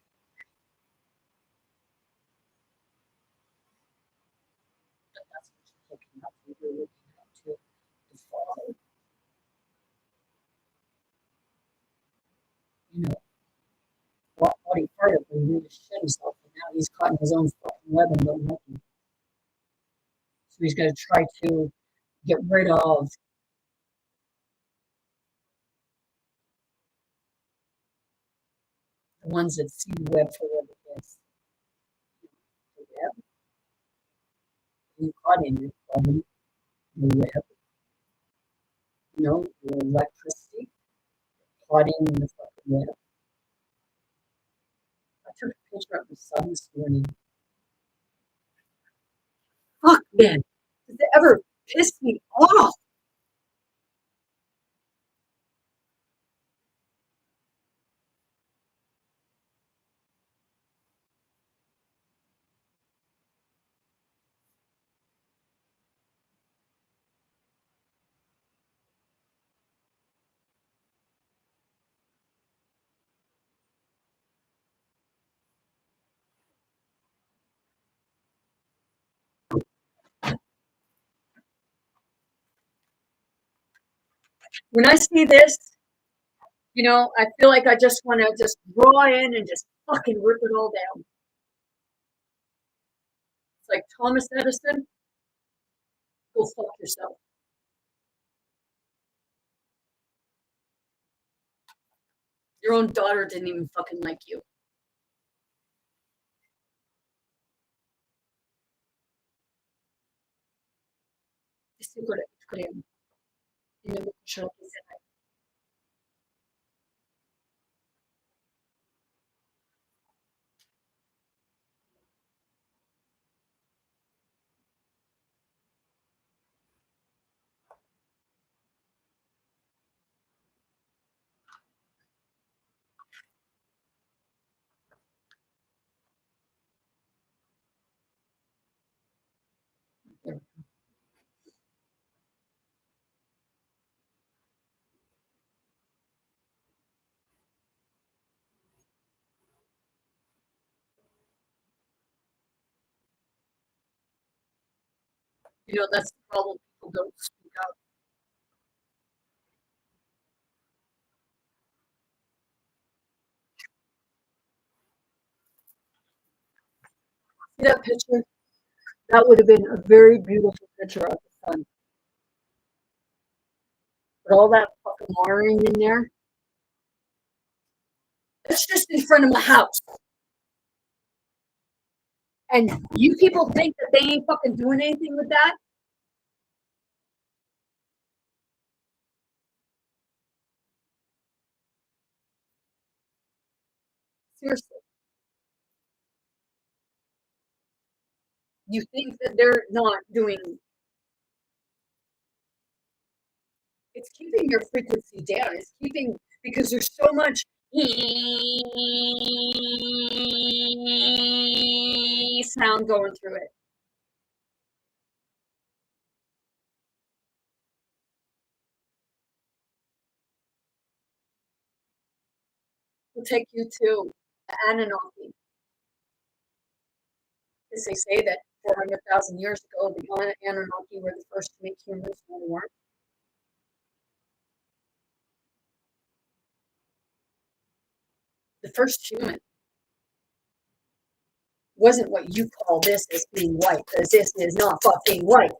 But that's what you're looking up to. You're looking up to the Father. You know, what he fired when he really shit himself, and now he's caught in his own fucking web and don't like him. So he's going to try to get rid of the ones that see the web for what it is. The web, you caught in it from the web, you know, the electricity, caught in the fucking web. I took a picture of the sun this morning. Fuck, man. Does it ever piss me off? When I see this, you know, I feel like I just want to just draw in and just fucking rip it all down. It's like Thomas Edison, go fuck yourself. Your own daughter didn't even fucking like you. Estoy coreano. Y no me escucho lo que dice. You know, that's the problem. People don't speak up. See that picture? That would have been a very beautiful picture of the sun. But all that fucking wiring in there, it's just in front of my house. And you people think that they ain't fucking doing anything with that? Seriously. You think that they're not doing, it's keeping your frequency down. It's keeping, because there's so much sound going through it. Will take you to Anunnaki, because they say that 400,000 years ago, the Anunnaki were the first to make humans on the earth. The first human wasn't what you call this as being white, because this is not fucking white.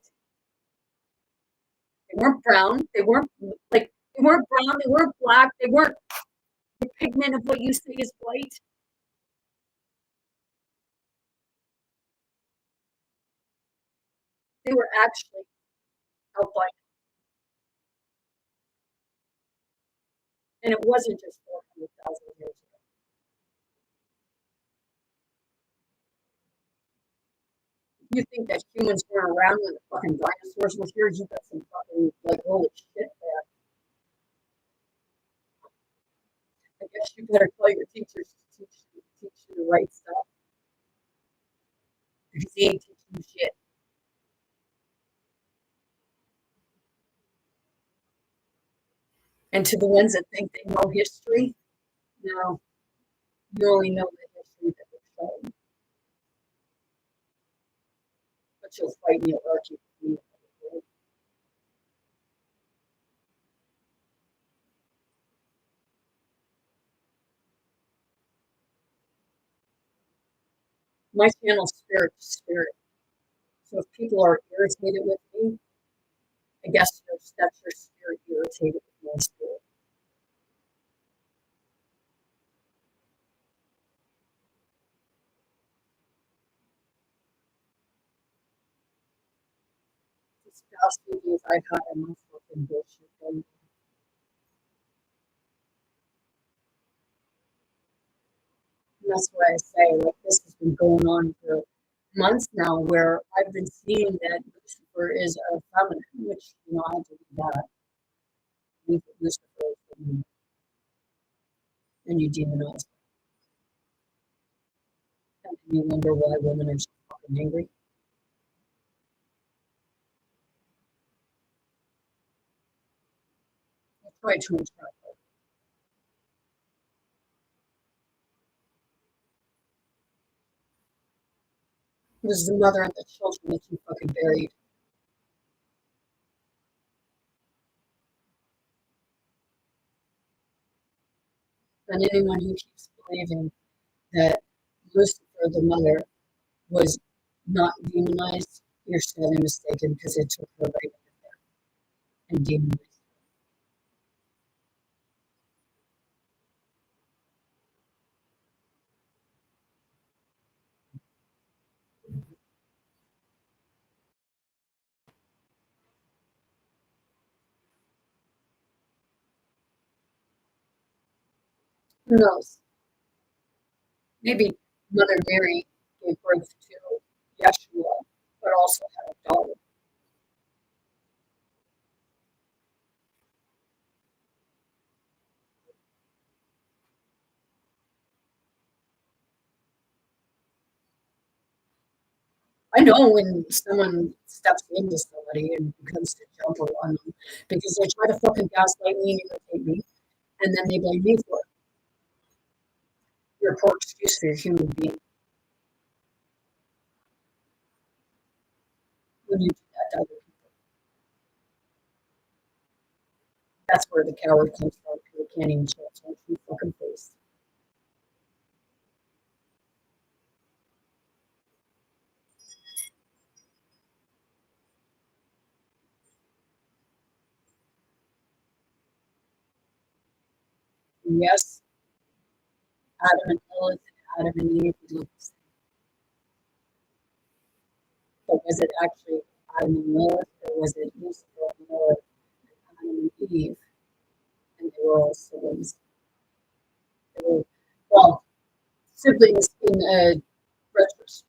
They weren't brown. They weren't like they weren't brown. They weren't black. They weren't the pigment of what you say is white. They were actually albino, and it wasn't just 400,000 years ago. You think that humans weren't around when the fucking dinosaurs were here? You got some fucking like holy shit there. I guess you better tell your teachers to teach you the right stuff, because they ain't teaching you shit. And to the ones that think they know history, no, you only know the history that they're showing. But you'll fight me, or argue with me. My channel's spirit to spirit. So if people are irritated with me, I guess that's your spirit irritated with my spirit. These past few days I've had enough fucking bullshit going on. And that's why I say, like, this has been going on for months now, where I've been seeing that Lucifer is a feminine, which, I have to do that. Leave Lucifer is feminine, and you demonize it. And you wonder why women are so fucking angry. I try to attract her. It was the mother and the children that you fucking buried. And anyone who keeps believing that Lucifer, the mother, was not demonized, you're sadly mistaken, because it took her right and demonized. Who knows? Maybe Mother Mary gave birth to Yeshua, but also had a daughter. I know when someone steps into somebody and becomes a jumper on them, because they try to fucking gaslight me and irritate me, and then they blame me for it. You're a poor excuse for your human being when you do that to other people. That's where the coward comes from, because they can't even show its own true fucking face. And yes, Adam and Lilith and Adam and Eve would look the same. But was it actually Adam and Lilith, or was it Lucifer and Lilith and Adam and Eve? And they were all siblings. They were, well, siblings in a retrospect.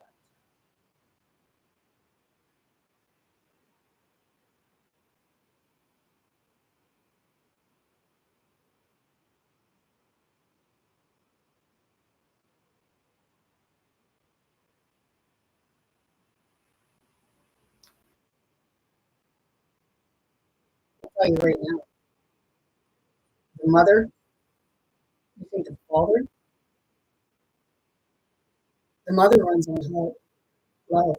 I'll tell you right now, the mother, you think the father, the mother runs on love.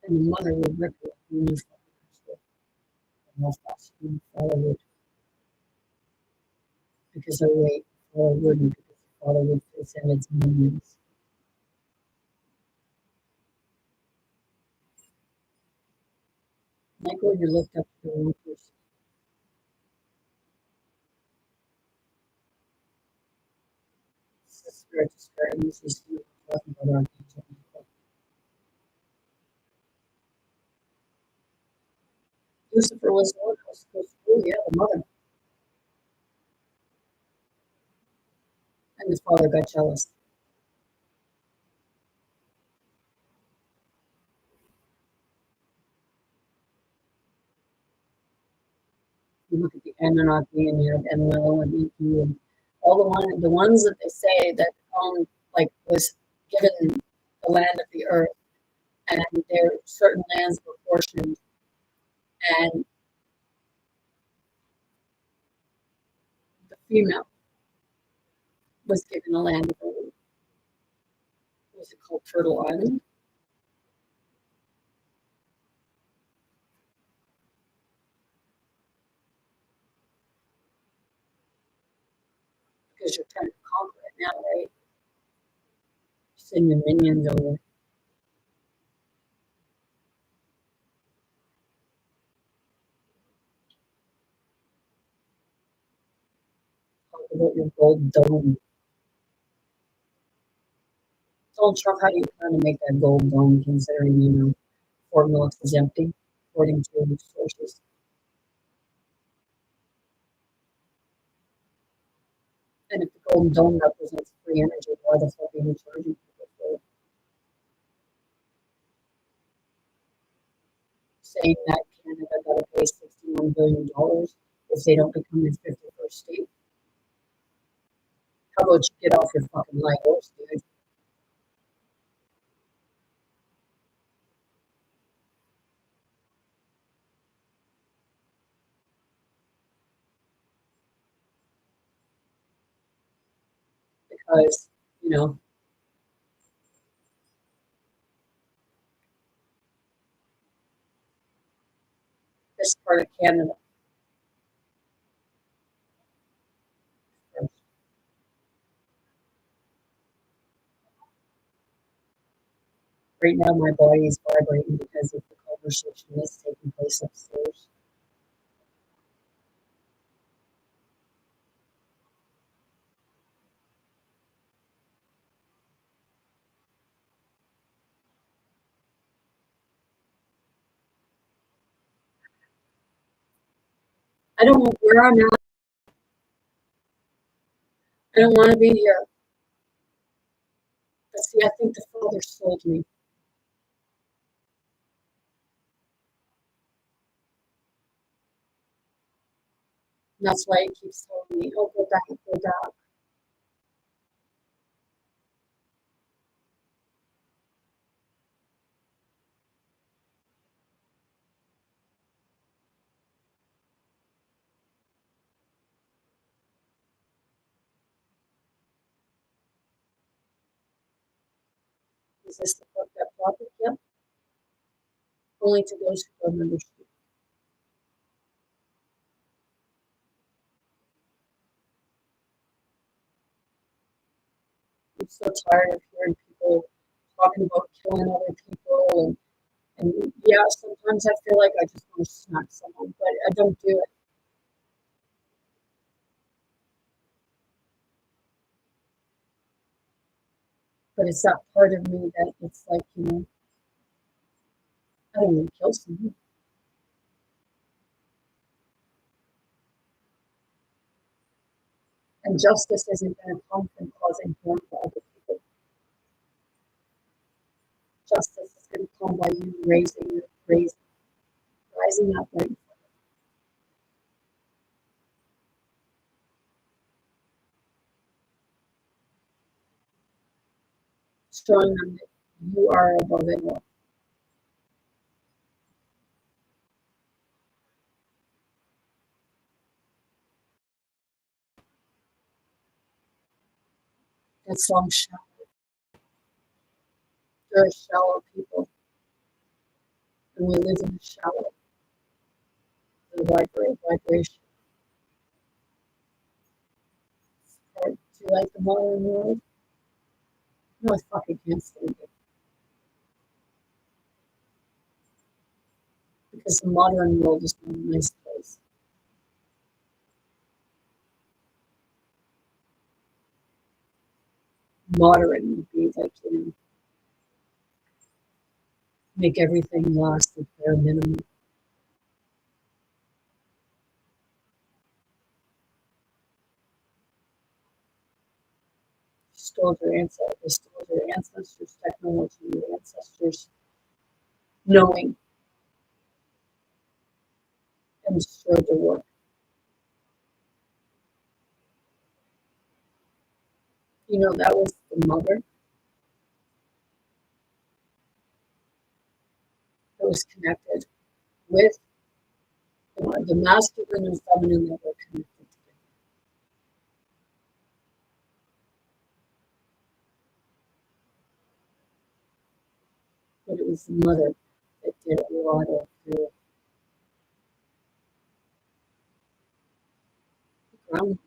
And the mother would rip it when you father would, because her weight, father wouldn't, because the father would face in its minions. Michael, you looked up to the wrong person. This is spirit to spirit, and this is talking about Archangel Michael. Lucifer was the one who was supposed to rule, yeah, the mother. And the father got jealous. You look at the Anunnaki and you have Enlil and Enki and all the ones that they say that like was given the land of the earth, and there certain lands were portioned, and the female was given a land of what was it called, Turtle Island, because you're trying to conquer it now, right? Send your minions over. Talk about your gold dome. Donald Trump, how do you plan to make that gold dome considering, Fort Knox is empty, according to sources? And if the golden dome represents free energy, why the fuck are you charging people for it? Saying that Canada got to pay $61 billion if they don't become the 51st state? How about you get off your fucking high horse, dude? Because, you know, this part of Canada, right now my body is vibrating because of the conversation that's taking place upstairs. I don't know where I'm at. I don't want to be here. But see, I think the Father sold me. And that's why he keeps telling me, oh, go back, go back. Is this the fucked up topic? Yep. Only to those who don't understand. I'm so tired of hearing people people talking about killing other people, and yeah, sometimes I feel like I just want to smack someone, but I don't do it. But it's that part of me that it's like, I don't want to kill someone. And justice isn't going to come from causing harm to other people. Justice is going to come by you rising up, right? Showing them that you are above it all. That song shallow. They're shallow people, and we live in a shallow vibration. Do you like the modern world? No, I fucking can't stand it. Because the modern world is not a nice place. Modern would be like, make everything last at bare minimum. Stole your ancestors' technology, your ancestors' knowing, and destroyed their work. That was the mother that was connected with the masculine and feminine that were connected together. But it was the mother that did a lot of the ground.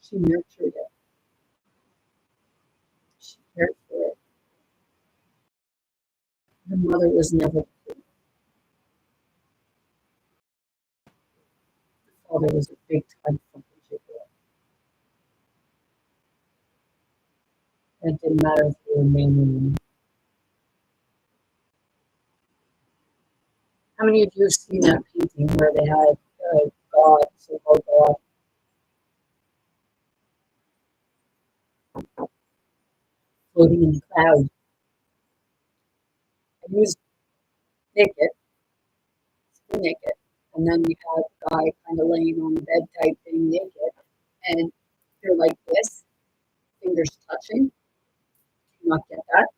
She nurtured it. She cared for it. Her mother was never the father was a big time fucking gigolo. And it didn't matter if they were man or woman. How many of you have seen that painting where they had God, so-called God, floating in the clouds? And he was naked, still naked. And then you have a guy kind of laying on the bed type thing naked. And they're like this, fingers touching. Do you not get that?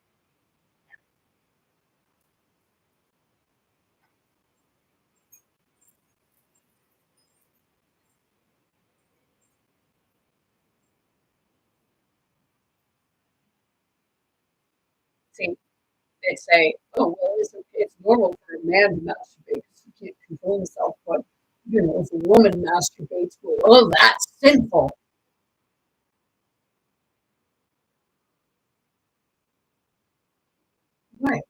See, they say, oh, well, it's normal for a man to masturbate because he can't control himself. But, if a woman masturbates, well, oh, that's sinful. Right.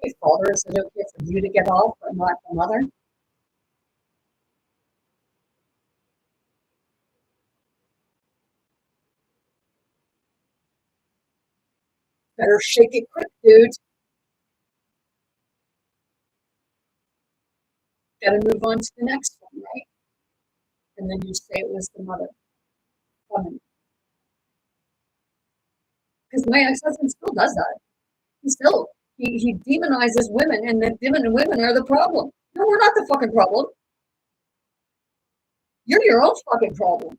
Hey, father, is it okay for you to get off, but not the mother? Better shake it quick, dude. Got to move on to the next one, right? And then you say it was the mother. Woman. Because my ex-husband still does that. He demonizes women, and the women are the problem. No, we're not the fucking problem. You're your own fucking problem.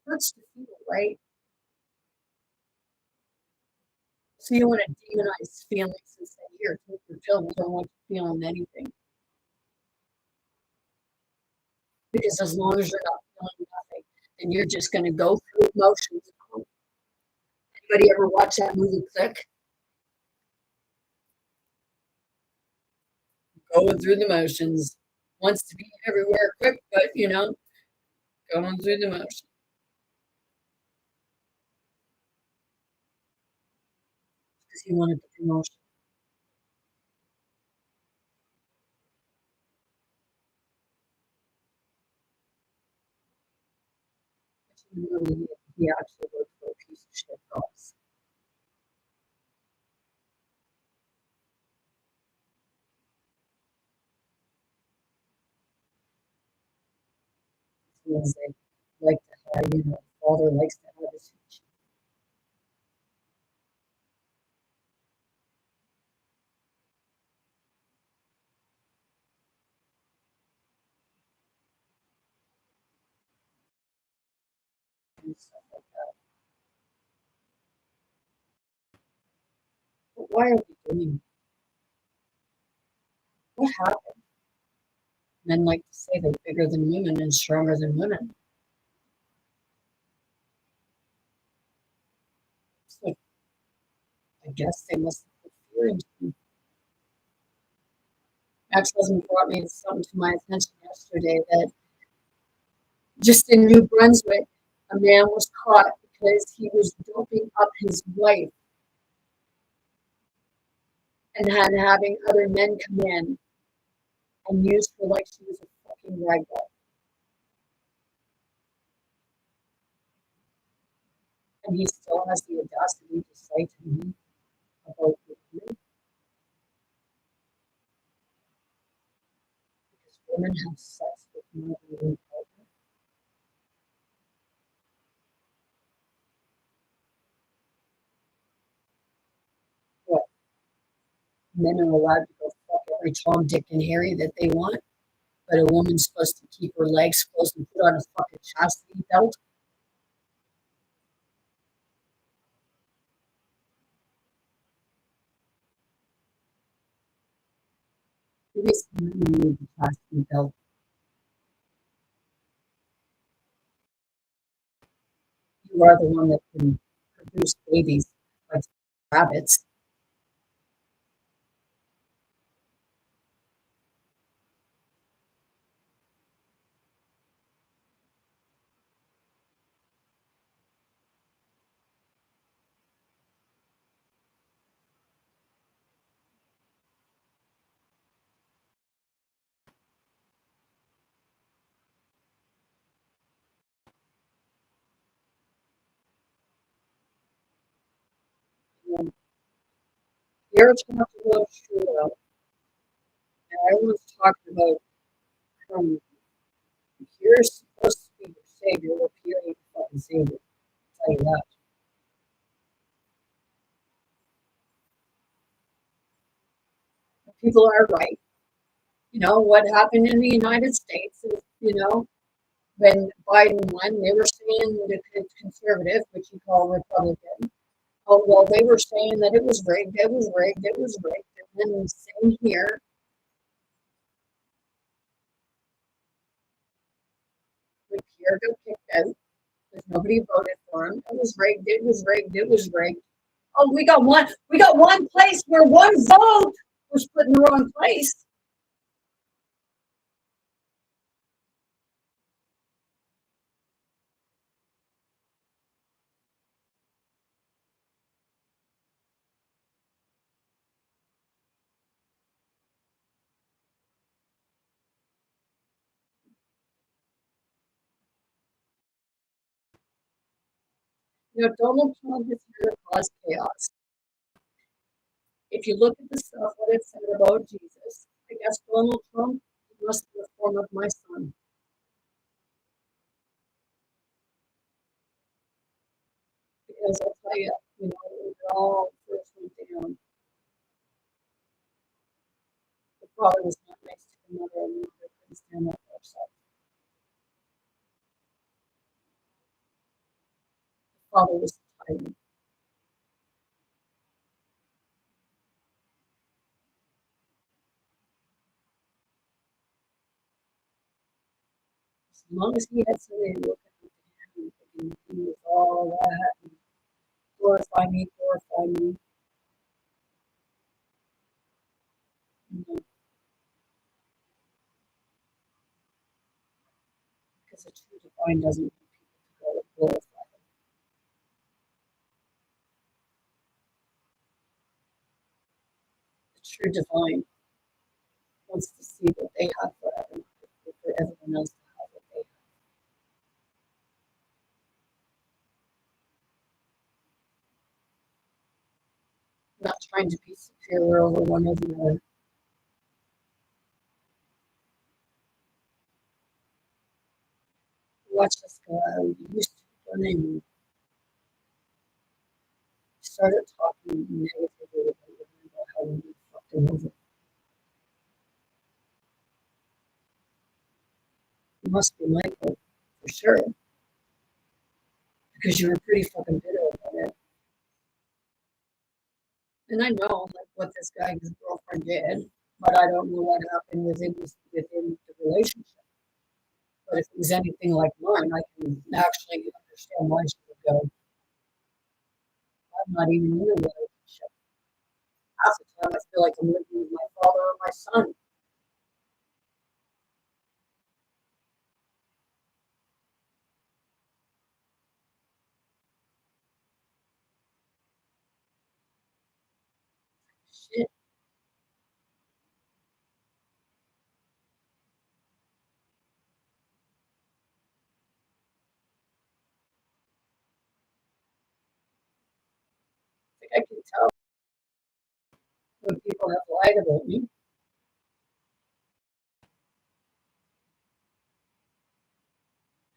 Hurts to feel, right? So you want to demonize feelings and say, here, take your pill. We don't want you feeling anything. Because as long as you're not feeling nothing, then you're just going to go through emotions. Anybody ever watch that movie Click? going through the motions. Wants to be everywhere quick, but going through the motions. Because he wanted the promotion. Really, he actually worked for a piece of shit boss. Feels like to have, father likes to have his and stuff like that. But why are we doing? What happened? Men like to say they're bigger than women and stronger than women. So I guess they must have put fear into me. Max husband brought me something to my attention yesterday that just in New Brunswick, a man was caught because he was doping up his wife and had having other men come in and use her like she was a fucking ragdoll. And he still has the audacity to say to me about women because women have sex with more than one partner. What? Men are allowed to go fuck every Tom, Dick, and Harry that they want, but a woman's supposed to keep her legs closed and put on a fucking chastity belt. You basically need the chastity belt. You are the one that can produce babies like rabbits. And you're talking about Shula, and I was talking about um, you're supposed to be your savior, or you ain't fucking savior. I'll tell you that. People are right. What happened in the United States is, when Biden won, they were saying that it's conservative, which you call Republican. Oh, well, they were saying that it was rigged, it was rigged, it was rigged. And then same here, when Pierre got kicked out, because nobody voted for him, it was rigged, it was rigged, it was rigged. Oh, we got one place where one vote was put in the wrong place. Donald Trump is here to cause chaos. If you look at the stuff what it said about Jesus, I guess Donald Trump must be a form of my son. Because I'll tell you, when it all first went down, the father was not nice to the mother, and the mother couldn't stand up for herself. The father was a tyrant. As long as he had somebody looking at him and thinking he was all that, and glorify me, glorify me. You know, because the true divine doesn't want people to go glorify them. The true divine wants to see what they have forever, for everyone else to have what they have. Not trying to be superior over one or the other. Watch this guy. We used to be running. Started talking negatively about how we fucking over. You must be Michael, for sure. Because you were pretty fucking bitter about it. And I know like what this guy's girlfriend did, but I don't know what happened within the relationship. But if it was anything like mine, I can actually understand why she would go, I'm not even in a relationship. Half the time I feel like I'm living with my father or my son. Shit. Like I can tell when people have lied about me.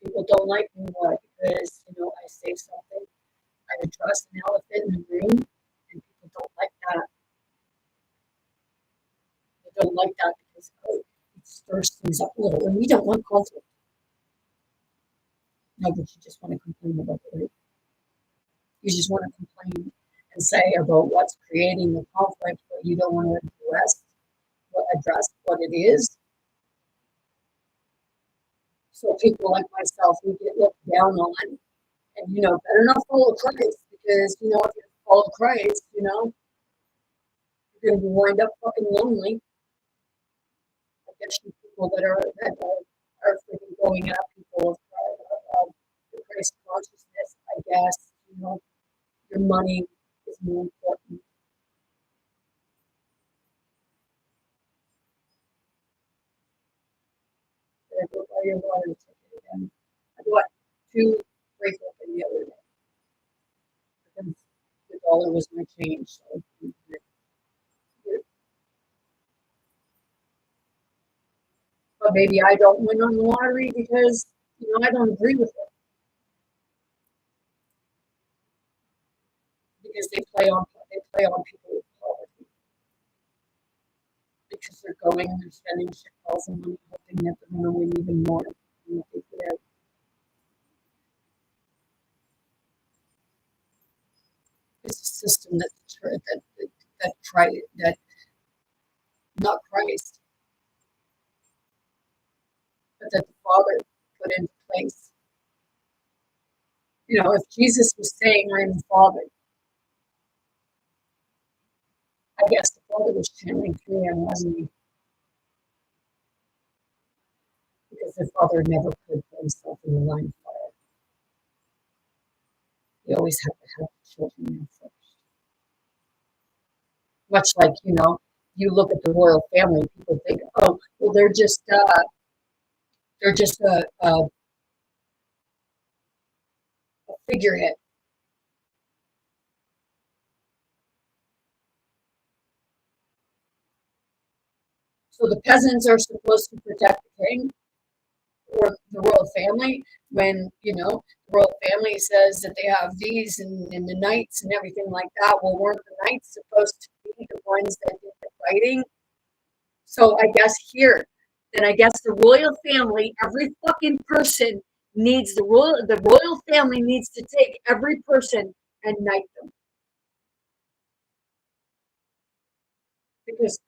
People don't like me why? Because, I say something, I address an elephant in the room, and people don't like that. They don't like that because it stirs things up a little, and we don't want conflict. No, but you just want to complain about it. You just want to complain and say about what's creating the conflict, but you don't want to address what it is. So people like myself, we get looked down on, and better not follow Christ because if you follow Christ, you're going to wind up fucking lonely. I guess you people that are freaking going at people of the Christ consciousness, I guess, your money is more important. I go buy your water ticket again. I bought 2 bracelets the other day because the dollar was my change. So but maybe I don't win on the lottery because I don't agree with it because they play on people with poverty because they're going and they're spending shit balls of money hoping that they're going to win even more than what they put out. It's a system that try that not Christ, but that the Father put into place. If Jesus was saying, "I am the Father," I guess the Father was channeling through him, wasn't he? Because the Father never could put himself in the line of fire. He always had to have the children there first. Much like, you look at the royal family, people think, oh, well, they're just a figurehead. So the peasants are supposed to protect the king or the royal family when, the royal family says that they have these and the knights and everything like that. Well, weren't the knights supposed to be the ones that did the fighting? So I guess I guess the royal family, every fucking person needs the royal family needs to take every person and knight them because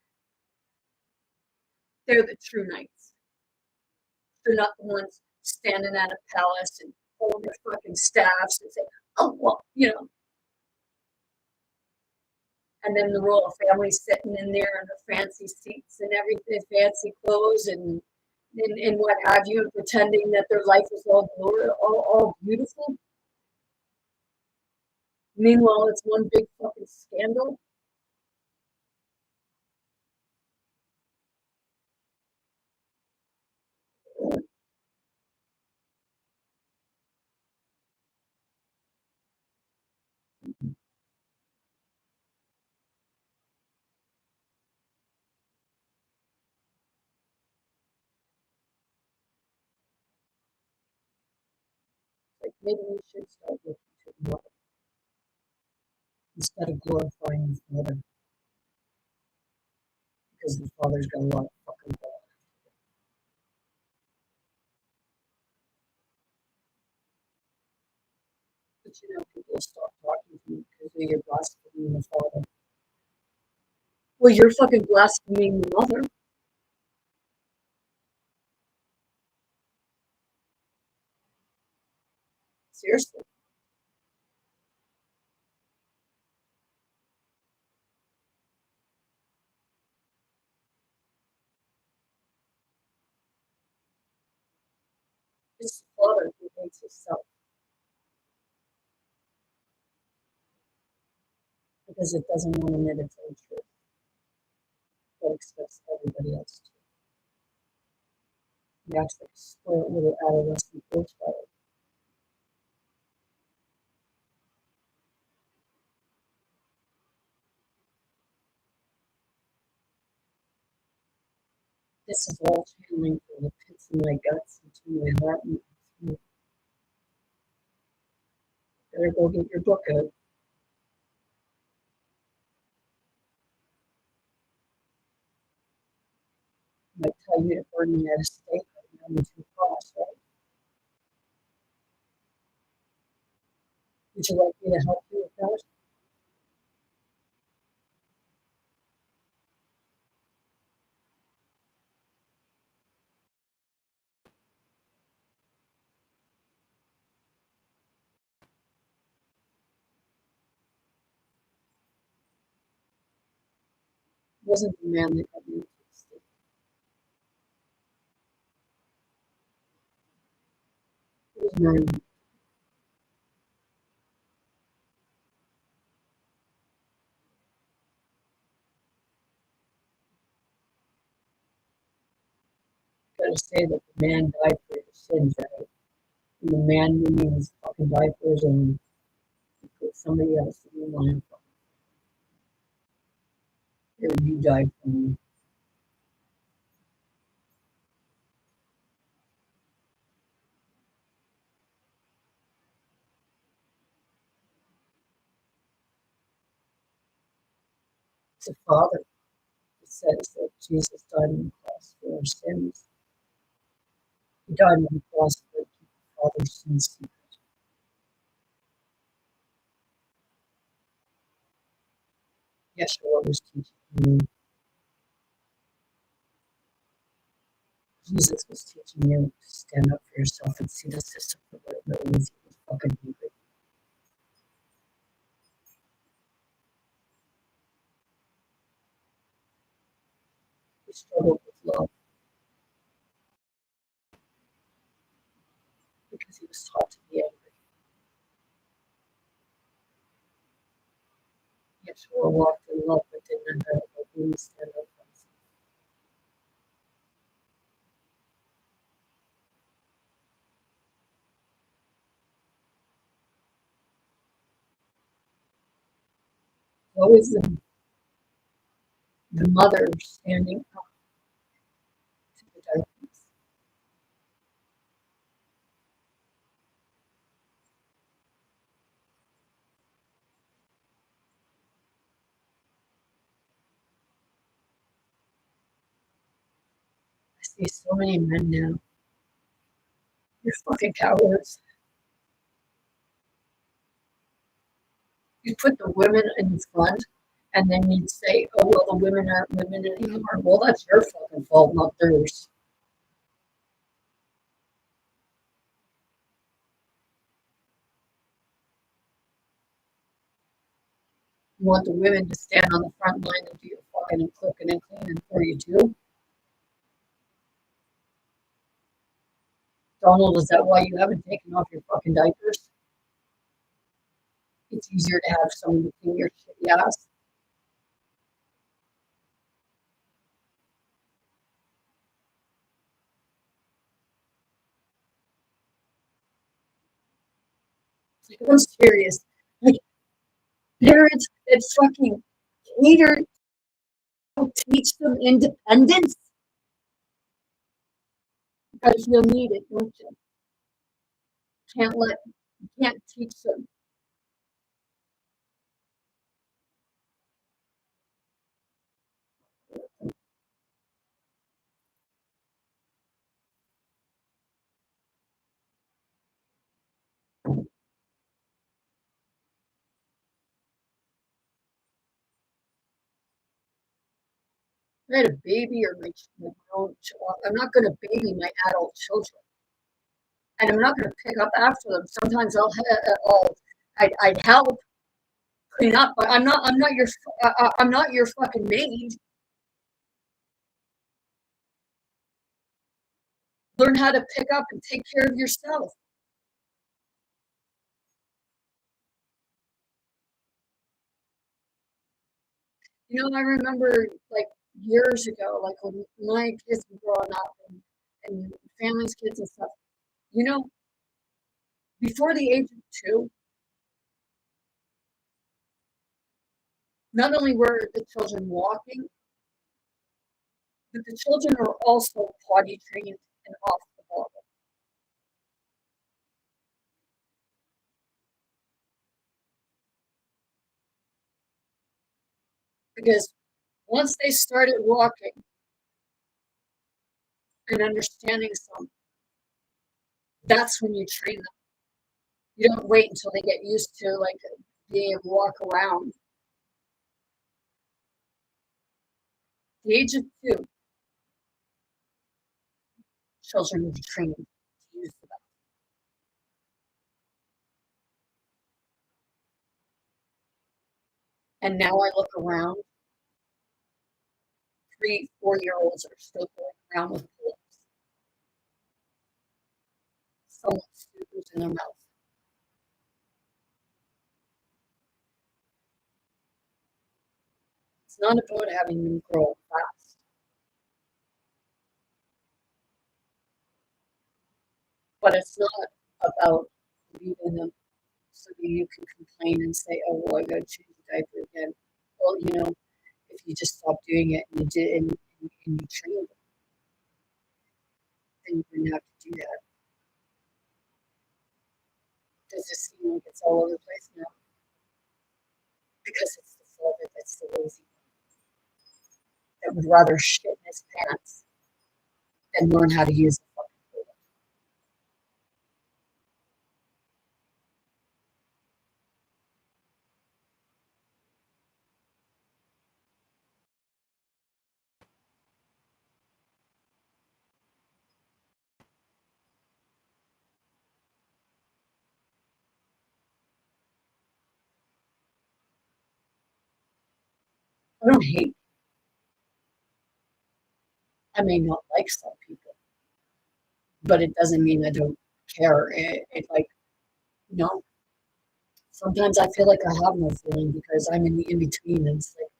they're the true knights. They're not the ones standing at a palace and holding their fucking staffs and saying, "Oh well," And then the royal family sitting in there in their fancy seats and everything, fancy clothes and and what have you, and pretending that their life is all glory, all beautiful. Meanwhile, it's one big fucking scandal. Like maybe we should start looking to the mother instead of glorifying the father because the father's got a lot of fucking balls. But you know, people stop talking to me because they get blaspheming the father. Well, you're fucking blaspheming the mother. Seriously. It's the father who hates himself because it doesn't want to admit its own truth, but expects everybody else to. He acts like a spoiled little adolescent girl child. This is all channeling from the pits of my guts into my heart. And you better go get your book out. I might tell you to burn me at a stake right now into a cross, right? Would you like me to help you with that? It wasn't the man that got me into the stake. It was Mary. Gotta say that the man died for his sins, right? And the man means fucking died for his own. He put somebody else in the line for him. Here, you died for me. It's a father that says that Jesus died on the cross for our sins. He died on the cross to keep the Father's sins secret. Yeshua was teaching you. Jesus was teaching you to stand up for yourself and see the system for what it really is. He was fucking angry. He struggled with love because he was taught to be angry. Yeshua walked in love but didn't know how to really stand up for himself. What was the mother standing up to the darkness? I see so many men now. You're fucking cowards. You put the women in front, and then you'd say, "Oh well, the women aren't women anymore." Well, that's your fucking fault, not theirs. You want the women to stand on the front line and do your fucking cooking and cleaning for you too? Donald, is that why you haven't taken off your fucking diapers? It's easier to have someone to clean your shitty ass. Like, I'm serious. Like, parents that fucking cater to teach them independence because you'll need it, don't you? Can't teach them. I had a baby or my own child. I'm not going to baby my adult children, and I'm not going to pick up after them. Sometimes I'd help clean up, but I'm not your fucking maid. Learn how to pick up and take care of yourself. I remember like years ago, like when my kids were growing up and families, kids and stuff. You know, before the age of 2, not only were the children walking, but the children are also potty trained and off the bottle. Because once they started walking and understanding something, that's when you train them. You don't wait until they get used to like being able to walk around. The age of 2, children will be trained to use them. And now I look around, 3, 4-year-olds are still going around with pull-ups. Some with scooters in their mouth. It's not about having them grow fast, but it's not about leaving them so that you can complain and say, "Oh, well, I got to change the diaper again." Well, if you just stop doing it and you did and you trained them, then you wouldn't have to do that. Does it seem like it's all over the place now? Because it's the father that's the lazy one that would rather shit in his pants than learn how to use the fucking toilet. I don't hate. I may not like some people, but it doesn't mean I don't care. It like, you know, sometimes I feel like I have no feeling because I'm in the in between, and it's like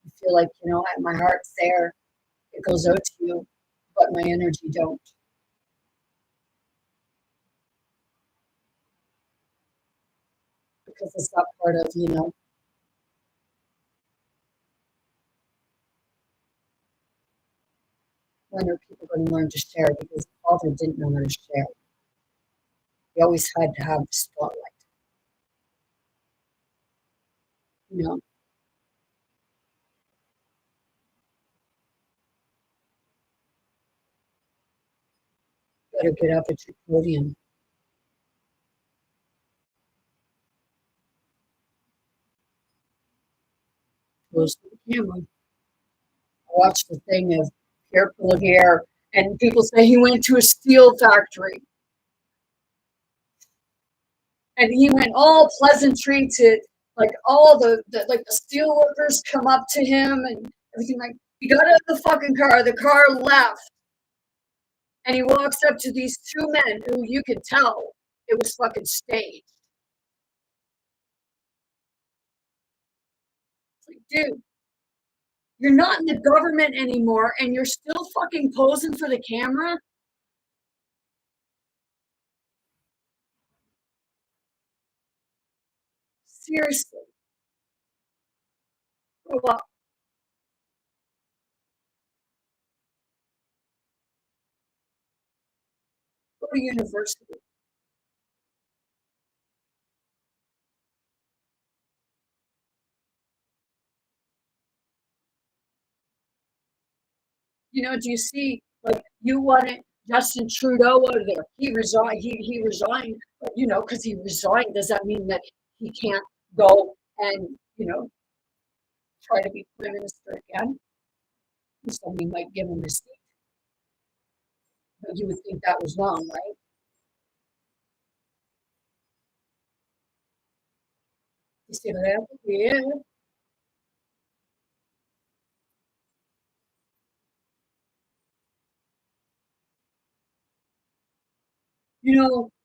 I feel like my heart's there, it goes out to you, but my energy don't, because it's not part of when are people going to learn to share? Because the father didn't know how to share. He always had to have the spotlight. You know, better get up at your podium, close to the camera, watch the thing of careful of air, and people say he went to a steel factory. And he went all pleasantry to like all the steel workers come up to him and everything, like he got out of the fucking car, the car left, And he walks up to these two men who you could tell it was fucking staged. It's like, dude, you're not in the government anymore and you're still fucking posing for the camera? Seriously. Grow up. Go to university. Do you see, like, you wanted Justin Trudeau out of there. He resigned. He resigned, but, because he resigned, does that mean that he can't go and, try to be prime minister again? Somebody might give him a seat, but you would think that was wrong, right? You see what happened? Yeah.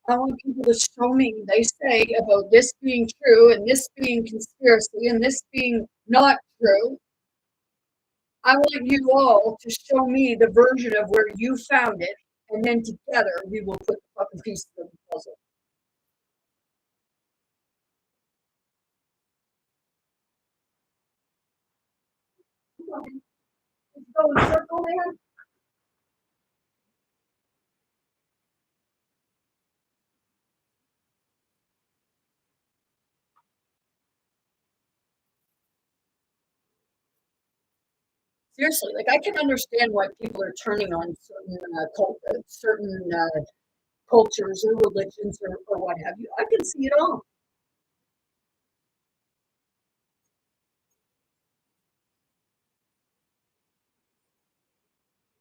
I want people to show me, they say, about this being true and this being conspiracy and this being not true. I want you all to show me the version of where you found it, and then together we will put the fucking pieces of the puzzle. Come on, let's go in a circle, man. Seriously, like I can understand why people are turning on certain cultures or religions or what have you. I can see it all,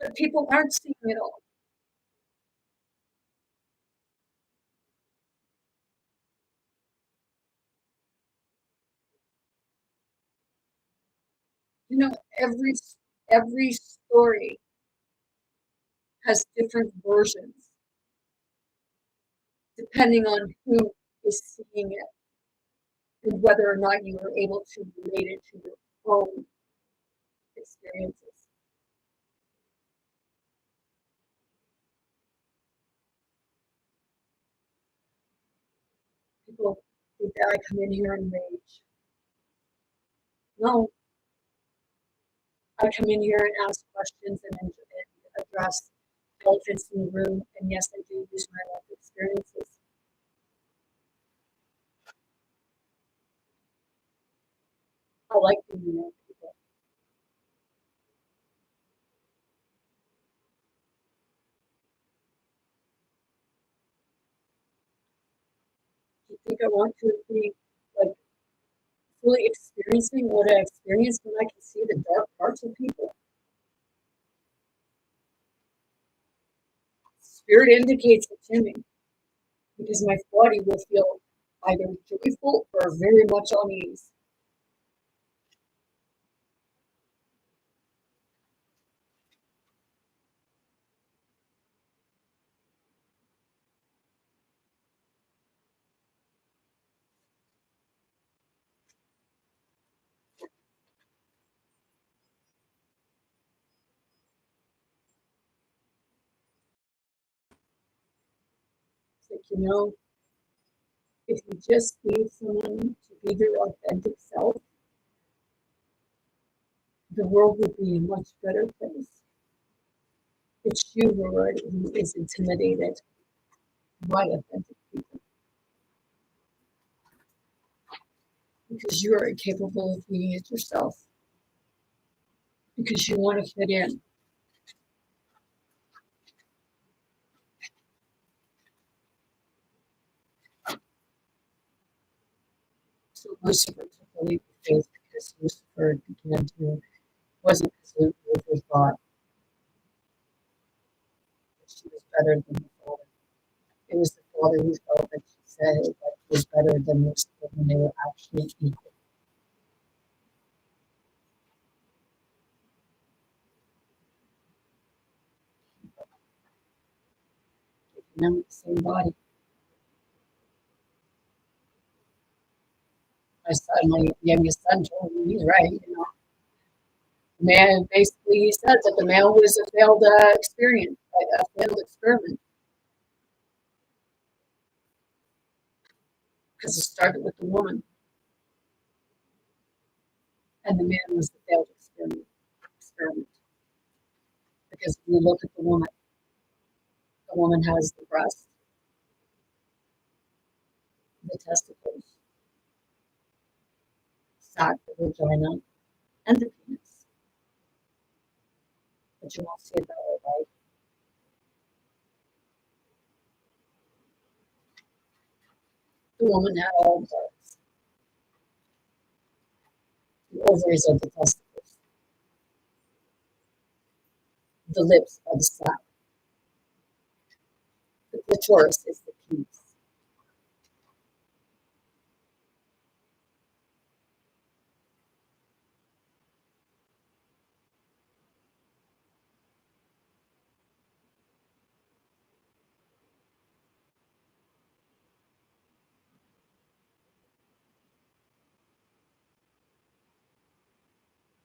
but people aren't seeing it all. You know, every every story has different versions depending on who is seeing it and whether or not you are able to relate it to your own experiences. People think that I come in here and rage. No, I come in here and ask questions and address elephants in the room. And yes, I do use my life experiences. I like being around people. Do you think I want to be like fully experiencing what I experience when I can see the dark parts of people? Spirit indicates it to me because my body will feel either joyful or very much unease. It's like, if you just need someone to be their authentic self, the world would be a much better place. It's you who is intimidated by authentic people because you are incapable of being it yourself because you want to fit in. So Lucifer took the leap of faith because Lucifer began to, wasn't because Lucifer thought that she was better than the father. It was the father who felt that she said that he was better than Lucifer when they were actually equal. the same body. My youngest son told me he's right. The man basically he said that the male was a failed experience, a failed experiment, because it started with the woman, and the man was the failed experiment. Because when you look at the woman has the breast, the testicles, sac, the vagina, and the penis. But you won't see it that way, right? The woman had all the parts. The ovaries are the testicles. The lips are the sac. The clitoris is the penis.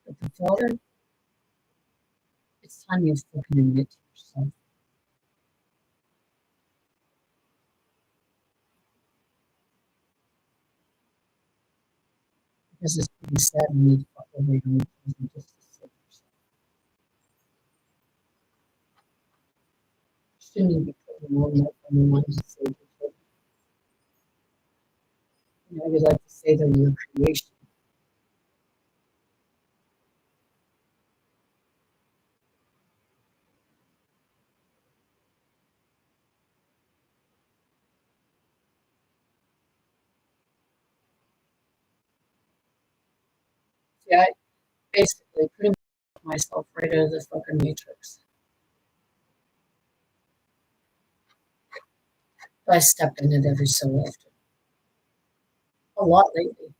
But the father, it's time you fucking admit to yourself. Because it's pretty sad when you fuck over your own children just to save yourself. You shouldn't even be putting your own life on the line to save your children. I would like to say they're your creation. See, I basically pretty much took myself right out of the fucking matrix. But I step in it every so often. A lot lately.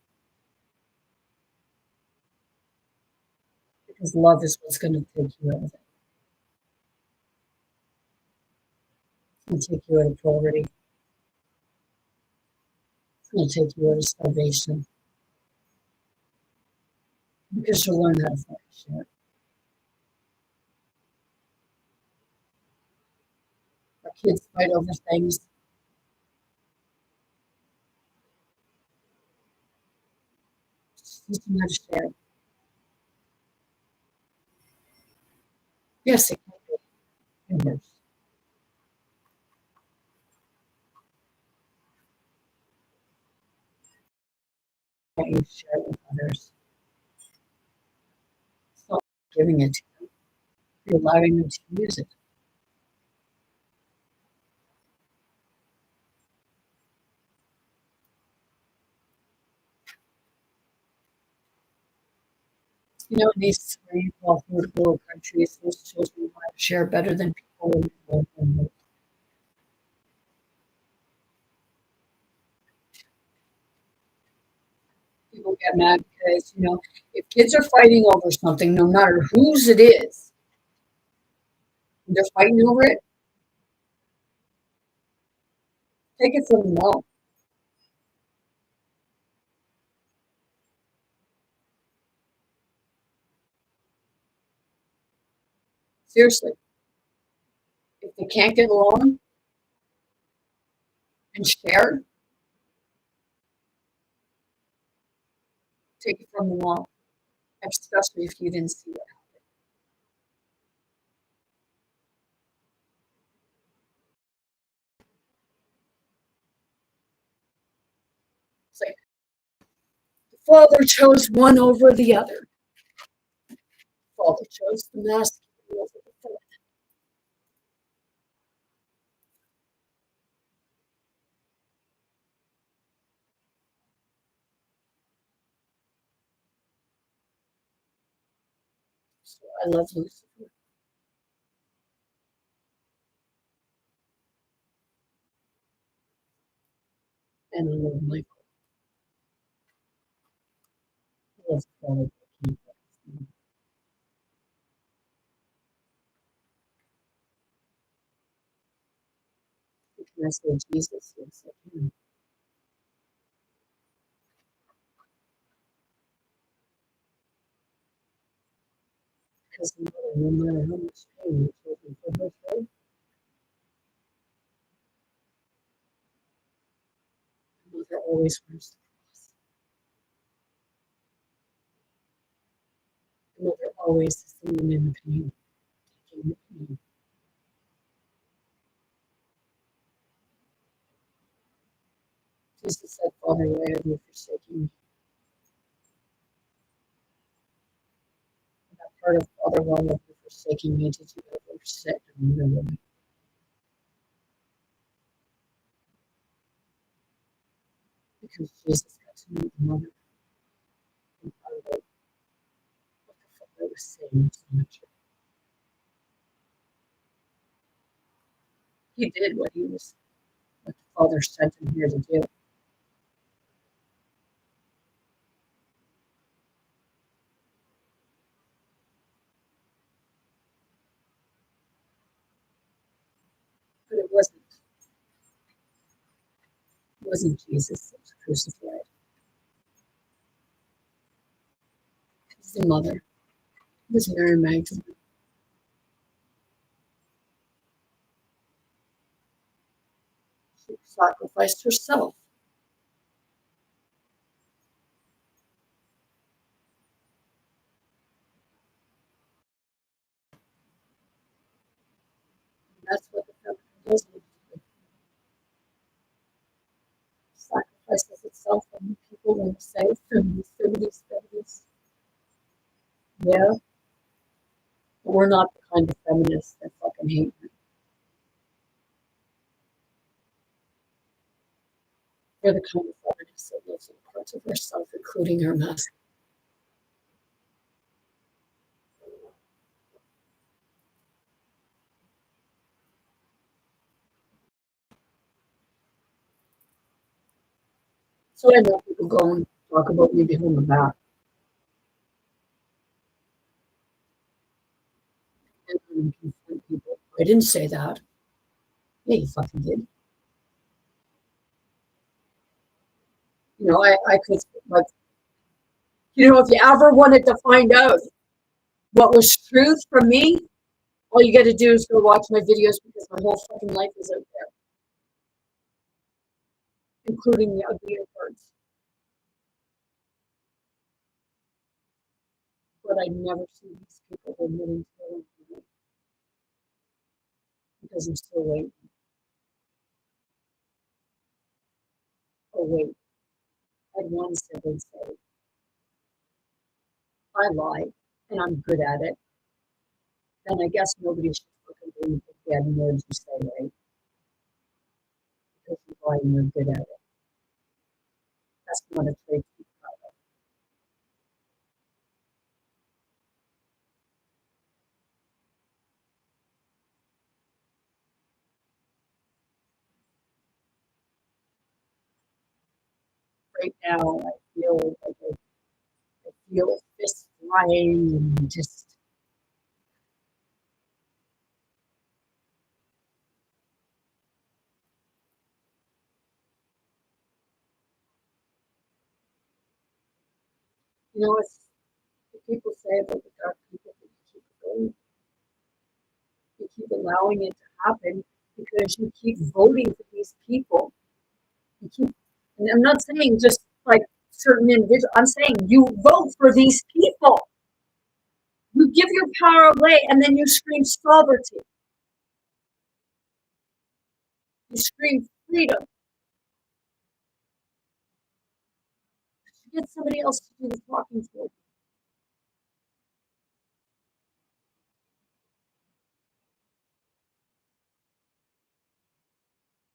Because love is what's going to take you out of it. It's going to take you out of poverty. It's going to take you out of starvation. Because you'll learn how to fucking share. Our kids fight over things. Just teach them how to share. Yes, it can be worse. Can't you share it with others? It's not giving it to them. You're allowing them to use it. In these free, well, third world countries, those children know how to share better than people in the world. People get mad because, if kids are fighting over something, no matter whose it is, they're fighting over it, take it from them all. Seriously. If they can't get along and share, take it from them all, especially if you didn't see it. It's like the father chose one over the other. The father chose the masculine over the feminine. So I love Lucifer and I love Michael. I love Father. And I say, Jesus, yes, I can. Because no matter how much pain you're taking for her sake, the mother always wears the cross. The mother always is the one in the pain, taking the pain. Jesus said, Father, why have you forsaken me? And that part of Father, why have you forsaken me? Did you ever sit and remember? Because Jesus got to meet the mother and found out what the Father was saying so much. He did what what the Father sent him here to do. But it wasn't Jesus that was crucified. It was the mother. It was Mary Magdalene. She sacrificed herself. And that's what the feminine does. It sacrifices itself and people want to say feminists, feminists, feminists. Yeah, but we're not the kind of feminists that fucking hate men. We're the kind of feminists that lives in parts of ourselves, including our masculine. So I know people go and talk about me behind my back. And I confront people. I didn't say that. Yeah, you fucking did. I could, like, if you ever wanted to find out what was truth from me, all you got to do is go watch my videos because my whole fucking life is out there, including the uglier parts. But I never see these people admitting to it because I'm still waiting. Oh, wait. I'd one said they'd say, I lie and I'm good at it. Then I guess nobody should fucking believe the dead words you say, right? Because you lie and you're good at it. That's not a trait to be proud of. Right now, I feel like I feel fists flying and just, it's what people say about the dark people that you keep going, you keep allowing it to happen because you keep voting for these people. You keep, and I'm not saying just like certain individuals, I'm saying you vote for these people. You give your power away and then you scream sovereignty. You scream freedom. You get somebody else to do the talking for you.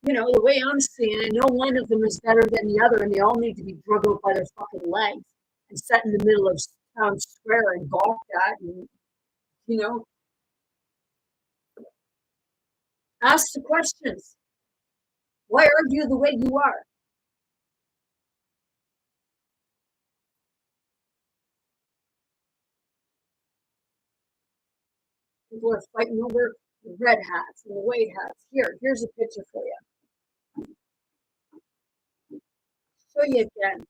The way I'm seeing it, no one of them is better than the other, and they all need to be drug out by their fucking legs and set in the middle of town square and gawked at, and you know, ask the questions. Why are you the way you are? People are fighting over the red hats and the white hats. Here's a picture for you. show you again.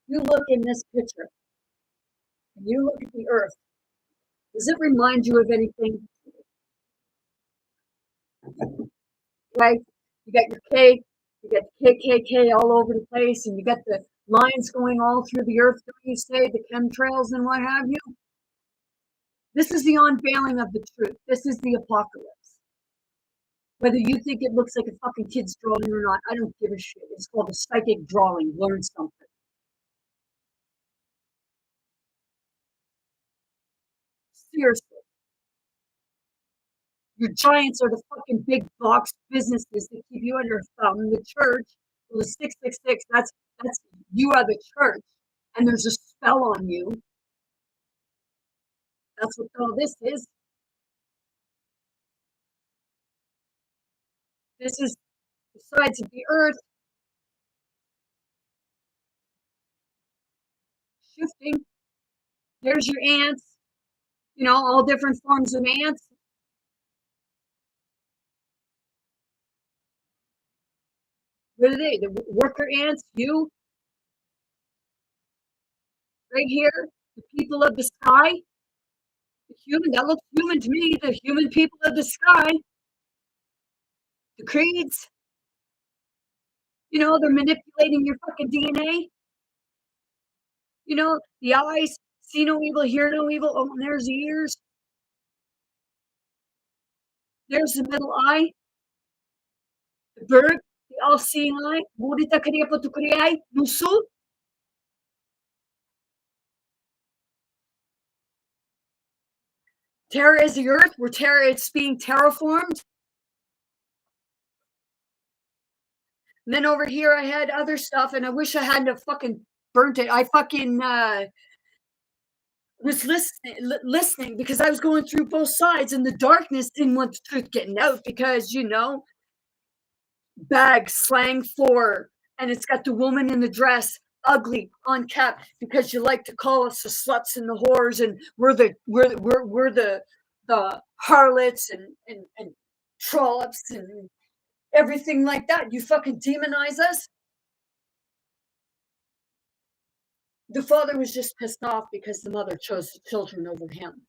You look in this picture, and you look at the earth. Does it remind you of anything? Right? You got your K, you got KKK all over the place, and you got the lines going all through the earth, don't you say, the chemtrails and what have you? This is the unveiling of the truth. This is the apocalypse. Whether you think it looks like a fucking kid's drawing or not, I don't give a shit. It's called a psychic drawing. Learn something. Seriously. Your giants are the fucking big box businesses that keep you under a thumb. The church, well, the 666, that's you are the church. And there's a spell on you. That's what all this is. This is the sides of the earth shifting. There's your ants, all different forms of ants. What are they? The worker ants, you, right here, the people of the sky, the human, that looks human to me, the human people of the sky, the creeds, they're manipulating your fucking DNA. The eyes, see no evil, hear no evil. Oh, and there's the ears. There's the middle eye, the bird, the all-seeing eye. Murita kariya patukuriyay, nusu. Terra is the earth, where Terra, it's being terraformed. And then over here, I had other stuff, and I wish I hadn't have fucking burnt it. I fucking was listening because I was going through both sides, and the darkness didn't want the truth getting out because, bag slang for, and it's got the woman in the dress, ugly, unkept, because you like to call us the sluts and the whores, and we're the harlots and trollops and everything like that. You fucking demonize us. The father was just pissed off because the mother chose the children over him.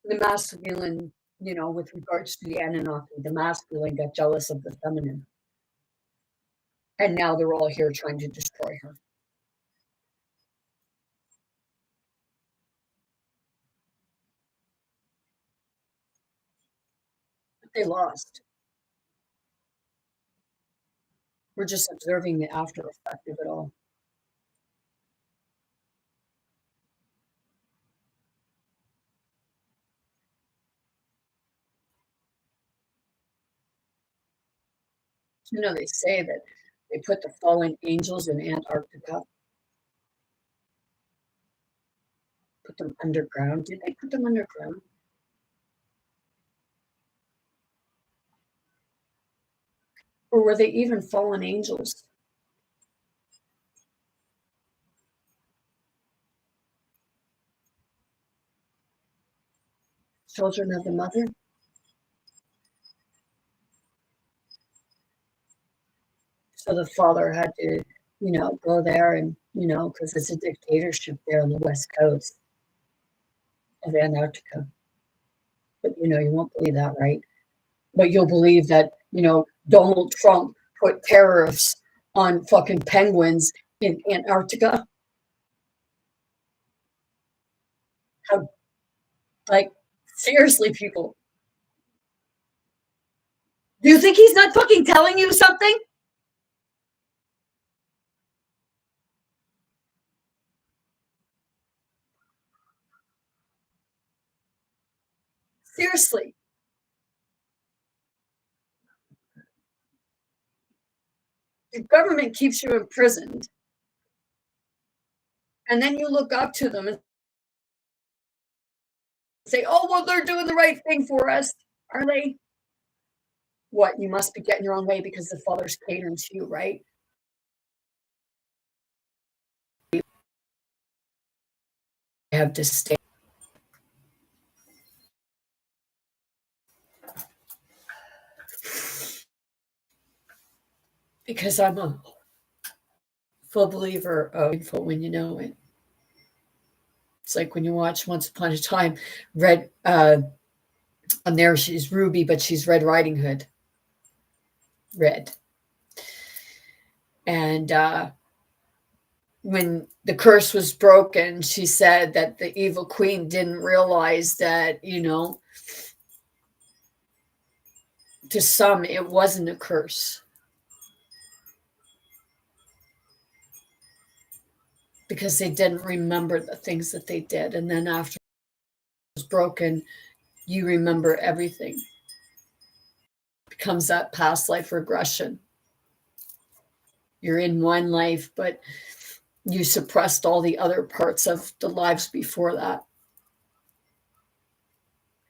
The masculine, with regards to the Anunnaki, the masculine got jealous of the feminine. And now they're all here trying to destroy her. But they lost. We're just observing the after effect of it all. They say that they put the fallen angels in Antarctica, put them underground. Did they put them underground? Or were they even fallen angels? Children of the mother? So the father had to, go there and, because it's a dictatorship there on the West Coast of Antarctica. But, you won't believe that, right? But you'll believe that, Donald Trump put tariffs on fucking penguins in Antarctica. How, like, seriously, people. Do you think he's not fucking telling you something? Seriously. The government keeps you imprisoned. And then you look up to them and say, oh, well, they're doing the right thing for us. Are they? what you must be getting your own way because the Father's catering to you, right? I have to stay because I'm a full believer of info when you know it. It's like when you watch Once Upon a Time, Red, and there she's Ruby, but she's Red Riding Hood. Red. And when the curse was broken, she said that the evil queen didn't realize that, to some, it wasn't a curse because they didn't remember the things that they did. And then after it was broken, you remember everything. It becomes that past life regression. You're in one life, but you suppressed all the other parts of the lives before that,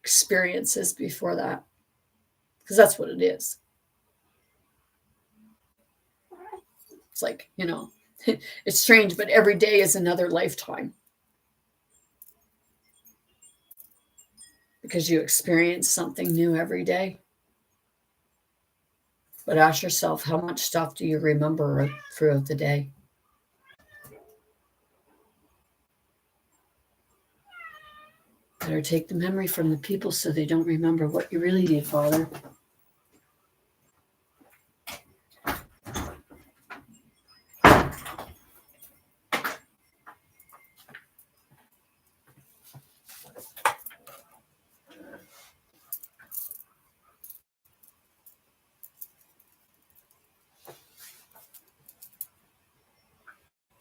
experiences before that, because that's what it is. It's like, it's strange, but every day is another lifetime because you experience something new every day. But ask yourself, how much stuff do you remember throughout the day? Better take the memory from the people so they don't remember what you really did, Father.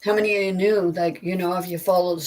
How many of you knew, like, if you followed